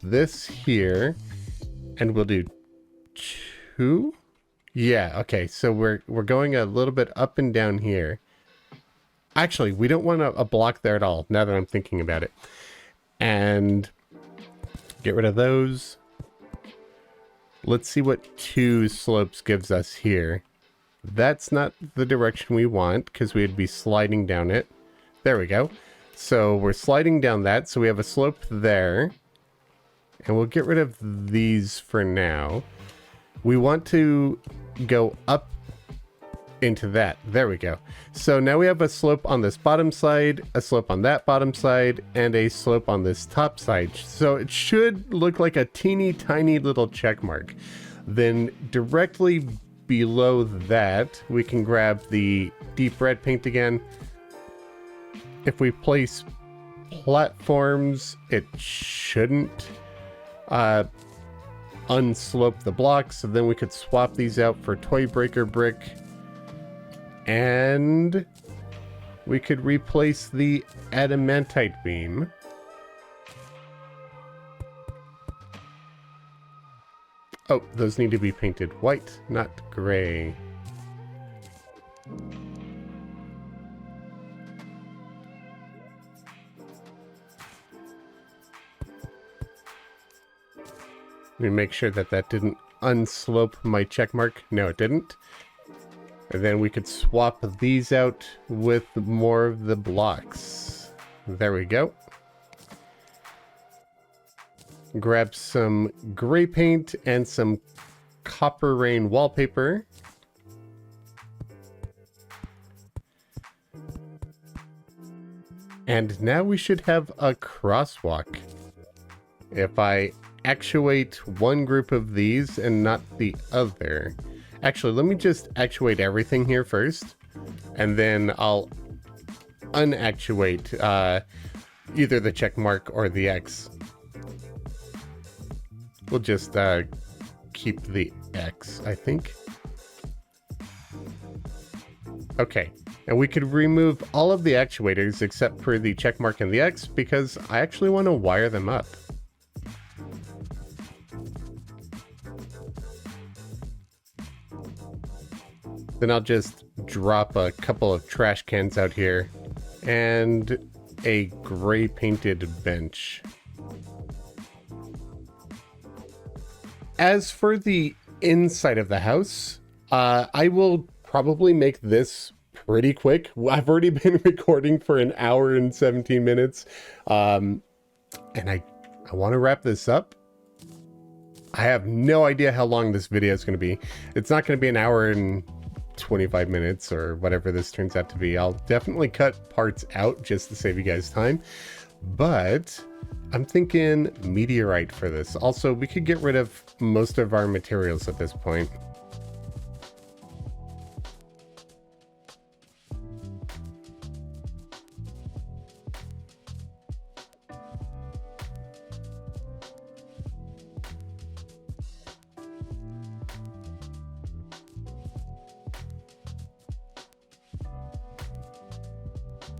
this here and we'll do 2. Yeah, okay. So we're going a little bit up and down here. Actually, we don't want a block there at all, now that I'm thinking about it. And get rid of those. Let's see what 2 slopes gives us here. That's not the direction we want, because we'd be sliding down it. There we go. So we're sliding down that, so we have a slope there. And we'll get rid of these for now. We want to go up into that. There we go. So now we have a slope on this bottom side, a slope on that bottom side, and a slope on this top side. So it should look like a teeny tiny little check mark. Then directly below that, we can grab the deep red paint again. If we place platforms, it shouldn't unslope the blocks. So then we could swap these out for toy breaker brick. And we could replace the adamantite beam. Oh, those need to be painted white, not gray. Let me make sure that that didn't unslope my check mark. No, it didn't. And then we could swap these out with more of the blocks. There we go. Grab some gray paint and some copper rain wallpaper. And now we should have a crosswalk. If I actuate one group of these and not the other. Actually, let me just actuate everything here first, and then I'll unactuate either the check mark or the X. We'll just keep the X, I think. Okay, and we could remove all of the actuators except for the check mark and the X because I actually want to wire them up. Then I'll just drop a couple of trash cans out here and a gray painted bench. As for the inside of the house, I will probably make this pretty quick. I've already been recording for an hour and 17 minutes. And I want to wrap this up. I have no idea how long this video is going to be. It's not going to be an hour and 25 minutes or whatever this turns out to be. I'll definitely cut parts out just to save you guys time, but I'm thinking meteorite for this. Also, we could get rid of most of our materials at this point.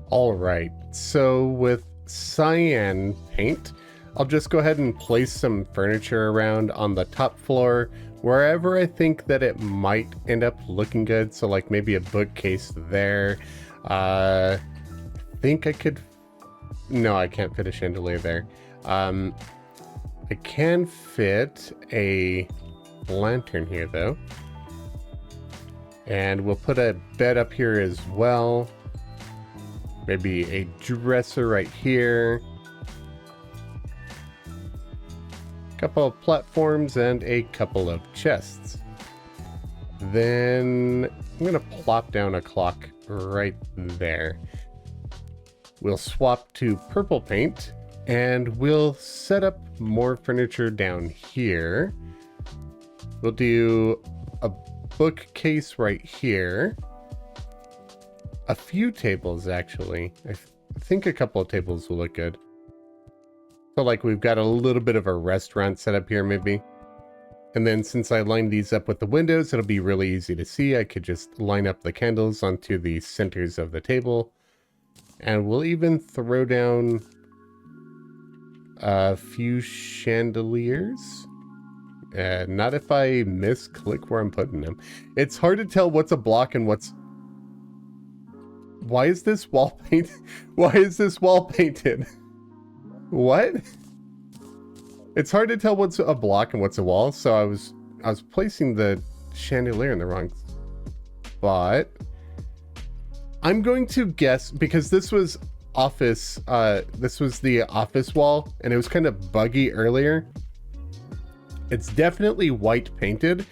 All right, so with cyan paint, I'll just go ahead and place some furniture around on the top floor, wherever I think that it might end up looking good. So like maybe a bookcase there. I think I could, no, I can't fit a chandelier there. I can fit a lantern here though. And we'll put a bed up here as well. Maybe a dresser right here. A couple of platforms and a couple of chests. Then I'm gonna plop down a clock right there. We'll swap to purple paint and we'll set up more furniture down here. We'll do a bookcase right here. A few tables, actually. I think a couple of tables will look good. So like we've got a little bit of a restaurant set up here maybe. And then since I lined these up with the windows, it'll be really easy to see. I could just line up the candles onto the centers of the table. And we'll even throw down a few chandeliers. Not if I misclick where I'm putting them. It's hard to tell what's a block and what's... Why is this wall paint? Why is this wall painted? What? It's hard to tell what's a block and what's a wall. So I was placing the chandelier in the wrong spot. I'm going to guess because this was office. This was the office wall, and it was kind of buggy earlier. It's definitely white painted.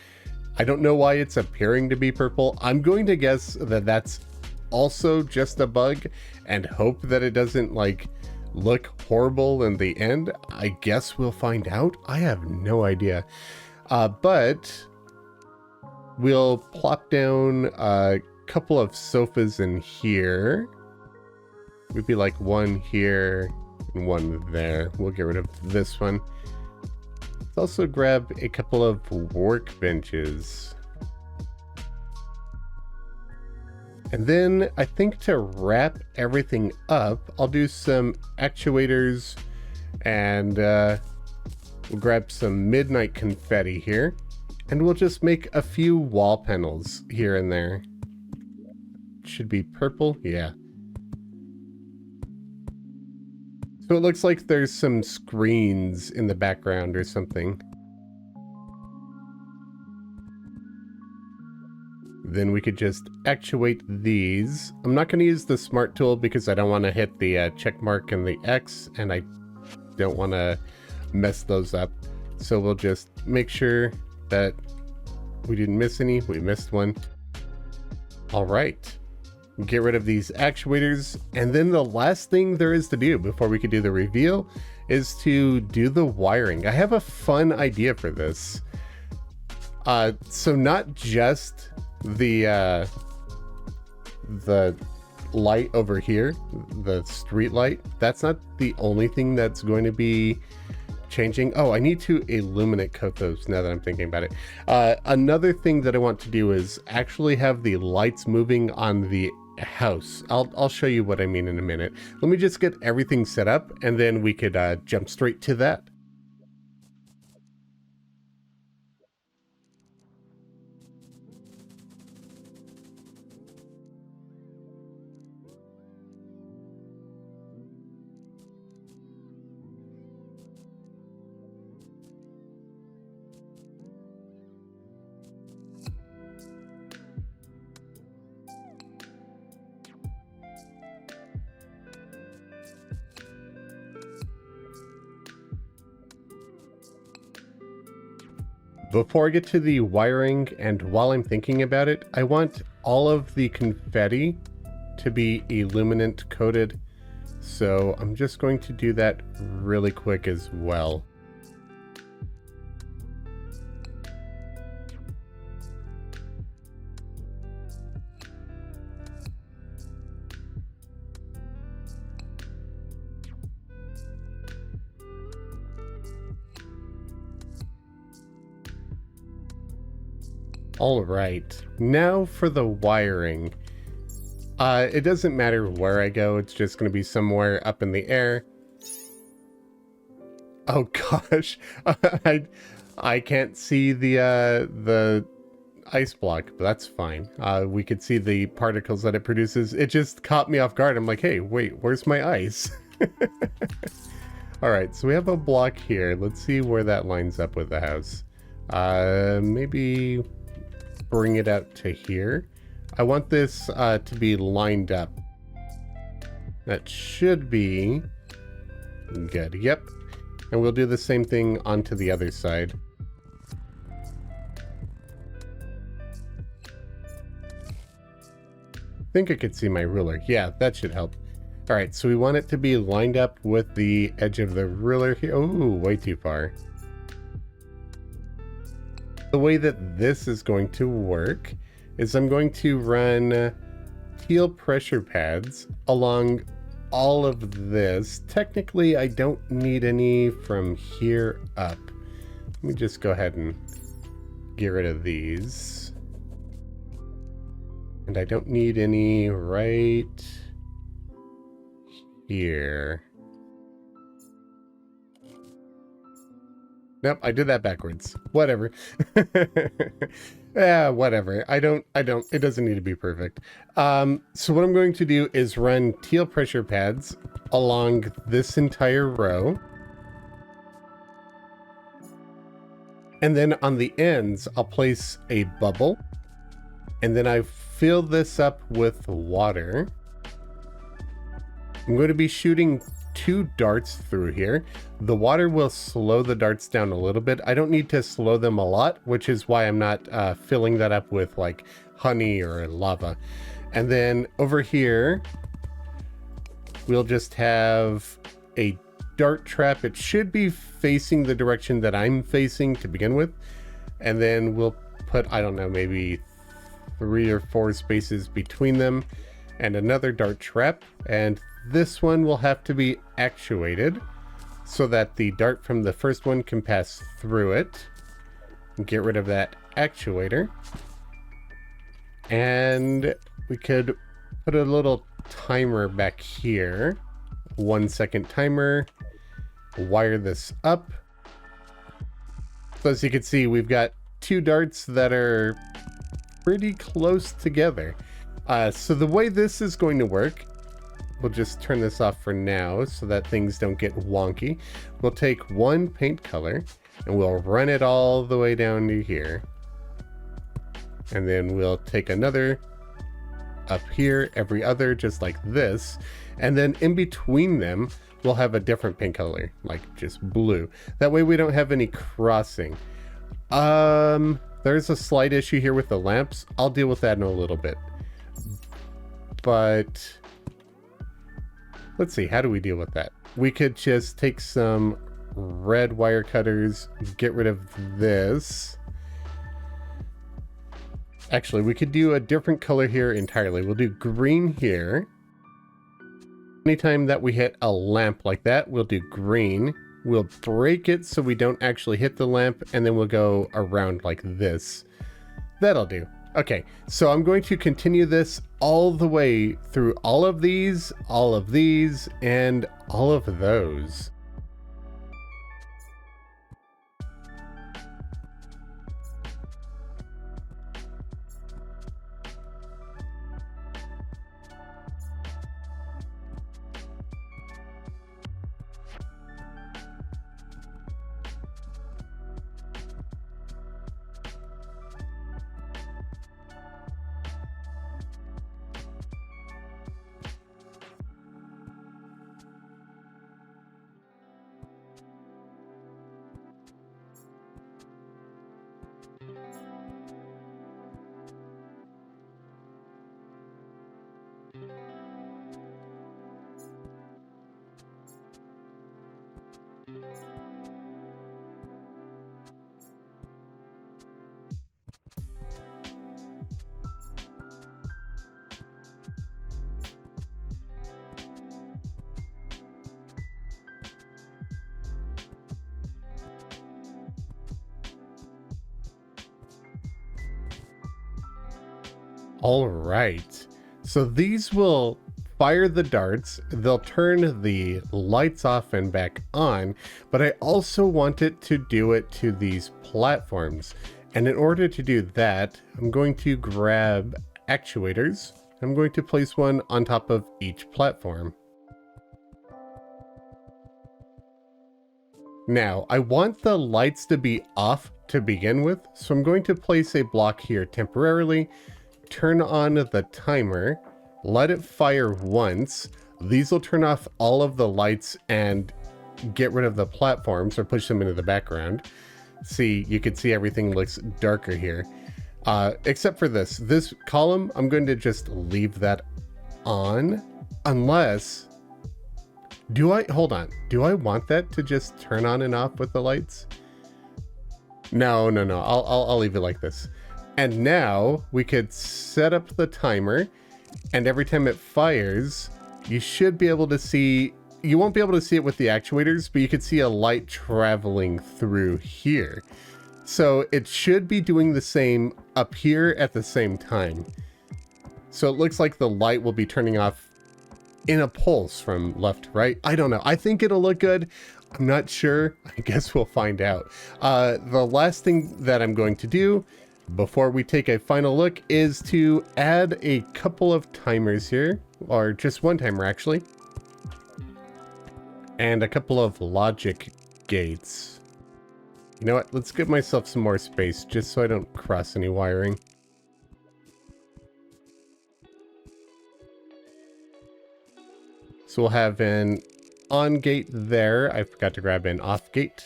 I don't know why it's appearing to be purple. I'm going to guess that that's also just a bug and hope that it doesn't like look horrible in the end. I guess we'll find out. I have no idea. But we'll plop down a couple of sofas in here. Maybe like one here and one there. We'll get rid of this one. Let's also grab a couple of workbenches. And then I think to wrap everything up, I'll do some actuators and we'll grab some midnight confetti here. And we'll just make a few wall panels here and there. Should be purple, yeah. So it looks like there's some screens in the background or something. Then we could just actuate these. I'm not going to use the smart tool because I don't want to hit the check mark and the X, and I don't want to mess those up. So we'll just make sure that we didn't miss any. We missed one. All right. Get rid of these actuators, and then the last thing there is to do before we could do the reveal is to do the wiring. I have a fun idea for this. So not just the light over here, the street light, that's not the only thing that's going to be changing. Oh, I need to illuminate coat those now that I'm thinking about it. Another thing that I want to do is actually have the lights moving on the house. I'll show you what I mean in a minute. Let me just get everything set up and then we could jump straight to that. Before I get to the wiring, and while I'm thinking about it, I want all of the confetti to be illuminant coated. So I'm just going to do that really quick as well. All right, now for the wiring. It doesn't matter where I go, it's just going to be somewhere up in the air. Oh gosh, I can't see the ice block, but that's fine. We could see the particles that it produces. It just caught me off guard. I'm like, hey, wait, where's my ice? All right, so we have a block here. Let's see where that lines up with the house. Maybe bring it out to here. I want this to be lined up. That should be good. Yep. And we'll do the same thing onto the other side. I think I could see my ruler. Yeah, that should help. All right, so we want it to be lined up with the edge of the ruler here. Oh, way too far. The way that this is going to work is I'm going to run teal pressure pads along all of this. Technically, I don't need any from here up. Let me just go ahead and get rid of these. And I don't need any right here. Nope, I did that backwards. Whatever. Yeah, whatever. It doesn't need to be perfect. So what I'm going to do is run teal pressure pads along this entire row. And then on the ends, I'll place a bubble. And then I fill this up with water. I'm going to be shooting 2 darts through here. The water will slow the darts down a little bit. I don't need to slow them a lot, which is why I'm not filling that up with like honey or lava. And then over here, we'll just have a dart trap. It should be facing the direction that I'm facing to begin with. And then we'll put, I don't know, maybe 3 or 4 spaces between them and another dart trap. And this one will have to be actuated so that the dart from the first one can pass through it. Get rid of that actuator. And we could put a little timer back here. 1 second timer. Wire this up. So as you can see, we've got 2 darts that are pretty close together. So the way this is going to work, we'll just turn this off for now so that things don't get wonky. We'll take 1 paint color and we'll run it all the way down to here. And then we'll take another up here, every other, just like this. And then in between them, we'll have a different paint color, like just blue. That way we don't have any crossing. There's a slight issue here with the lamps. I'll deal with that in a little bit. But let's see, how do we deal with that? We could just take some red wire cutters, get rid of this. Actually, we could do a different color here entirely. We'll do green here. Anytime that we hit a lamp like that, we'll do green. We'll break it so we don't actually hit the lamp, and then we'll go around like this. That'll do. Okay, so I'm going to continue this all the way through all of these, and all of those. All right, so these will fire the darts, they'll turn the lights off and back on, but I also want it to do it to these platforms. And in order to do that, I'm going to grab actuators. I'm going to place one on top of each platform. Now, I want the lights to be off to begin with, so I'm going to place a block here temporarily, turn on the timer, let it fire once. These will turn off all of the lights and get rid of the platforms or push them into the background. See, you can see everything looks darker here. Except for this column, I'm going to just leave that on unless, hold on. Do I want that to just turn on and off with the lights? No. I'll leave it like this. And now we could set up the timer, and every time it fires, you should be able to see, you won't be able to see it with the actuators, but you could see a light traveling through here. So it should be doing the same up here at the same time. So it looks like the light will be turning off in a pulse from left to right. I don't know. I think it'll look good. I'm not sure. I guess we'll find out. The last thing that I'm going to do before we take a final look is to add a couple of timers here, or just one timer actually, and a couple of logic gates. You know what? Let's give myself some more space just so I don't cross any wiring. So we'll have an on gate there. I forgot to grab an off gate.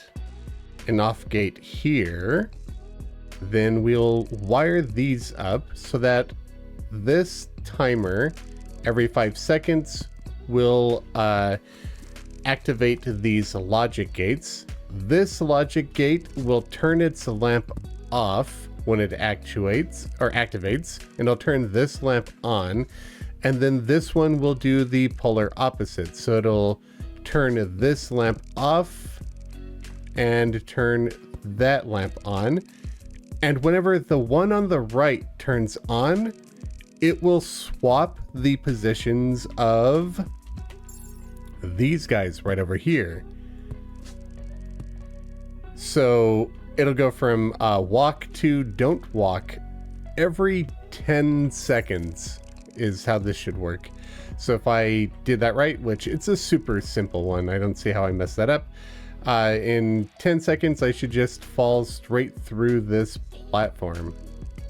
An off gate here. Then we'll wire these up so that this timer every 5 seconds will activate these logic gates. This logic gate will turn its lamp off when it activates, and it'll turn this lamp on, and then this one will do the polar opposite. So it'll turn this lamp off and turn that lamp on. And whenever the one on the right turns on, it will swap the positions of these guys right over here. So it'll go from walk to don't walk every 10 seconds is how this should work. So if I did that right, which it's a super simple one, I don't see how I messed that up. In 10 seconds, I should just fall straight through this platform.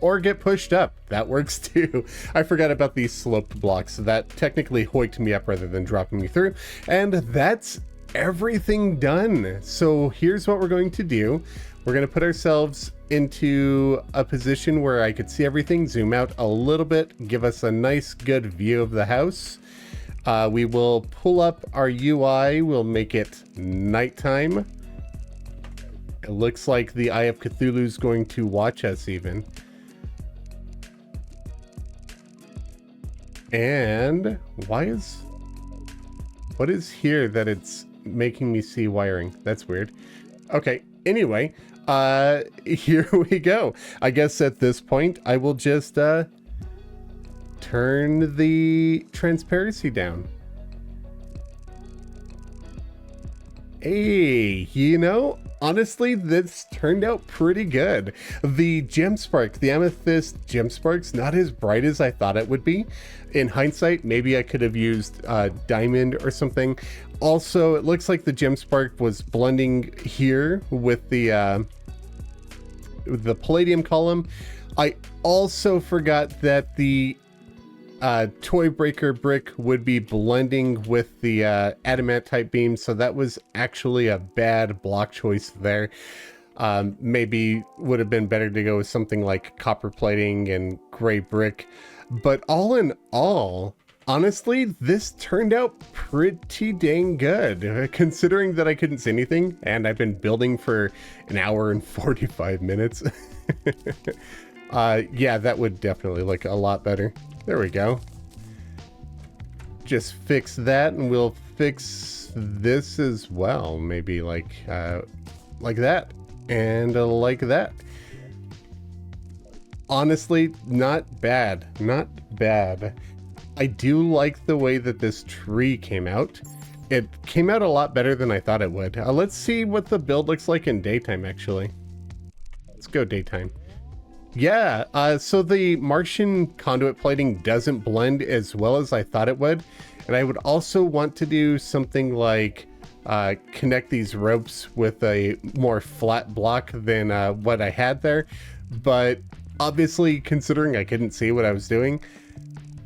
Or get pushed up. That works too. I forgot about these sloped blocks. So that technically hoiked me up rather than dropping me through. And that's everything done. So here's what we're going to do. We're going to put ourselves into a position where I could see everything, zoom out a little bit, give us a nice good view of the house. We will pull up our UI. We'll make it nighttime. It looks like the Eye of Cthulhu is going to watch us even. And what is here that it's making me see wiring? That's weird. Okay, anyway, here we go. I guess at this point I will just turn the transparency down. Hey, you know, honestly, this turned out pretty good. The gem spark, the amethyst gem spark's not as bright as I thought it would be. In hindsight, maybe I could have used diamond or something. Also, it looks like the gem spark was blending here with the palladium column. I also forgot that the toy breaker brick would be blending with the adamant type beam, so that was actually a bad block choice there. Maybe would have been better to go with something like copper plating and gray brick, but all in all, honestly, this turned out pretty dang good, considering that I couldn't see anything and I've been building for an hour and 45 minutes. Yeah, that would definitely look a lot better. There we go. Just fix that, and we'll fix this as well. Maybe like that, and like that. Honestly, not bad. Not bad. I do like the way that this tree came out. It came out a lot better than I thought it would. Let's see what the build looks like in daytime, actually. Let's go daytime. Yeah, so the Martian conduit plating doesn't blend as well as I thought it would. And I would also want to do something like connect these ropes with a more flat block than what I had there. But obviously, considering I couldn't see what I was doing,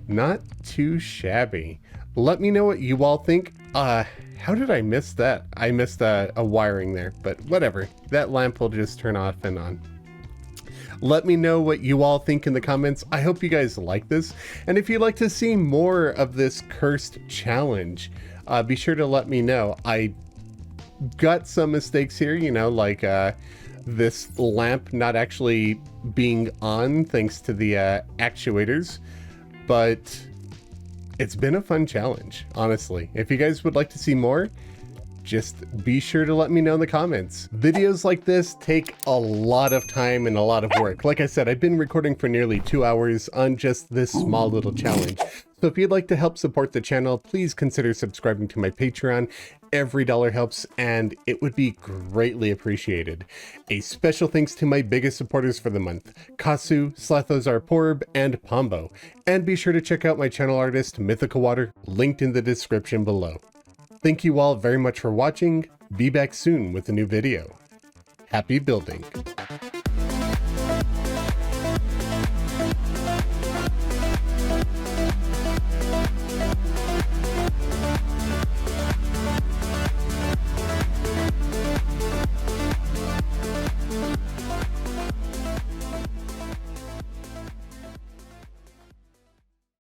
not too shabby. Let me know what you all think. How did I miss that? I missed a wiring there, but whatever. That lamp will just turn off and on. Let me know what you all think in the comments. I hope you guys like this. And if you'd like to see more of this cursed challenge, be sure to let me know. I got some mistakes here, you know, like this lamp not actually being on thanks to the actuators, but it's been a fun challenge, honestly. If you guys would like to see more, just be sure to let me know in the comments. Videos like this take a lot of time and a lot of work. Like I said, I've been recording for nearly 2 hours on just this small little challenge. So if you'd like to help support the channel, please consider subscribing to my Patreon. Every dollar helps, and it would be greatly appreciated. A special thanks to my biggest supporters for the month, Kasu, Slathozar Powerup, and Pombo. And be sure to check out my channel artist, MythicalWater, linked in the description below. Thank you all very much for watching. Be back soon with a new video. Happy building.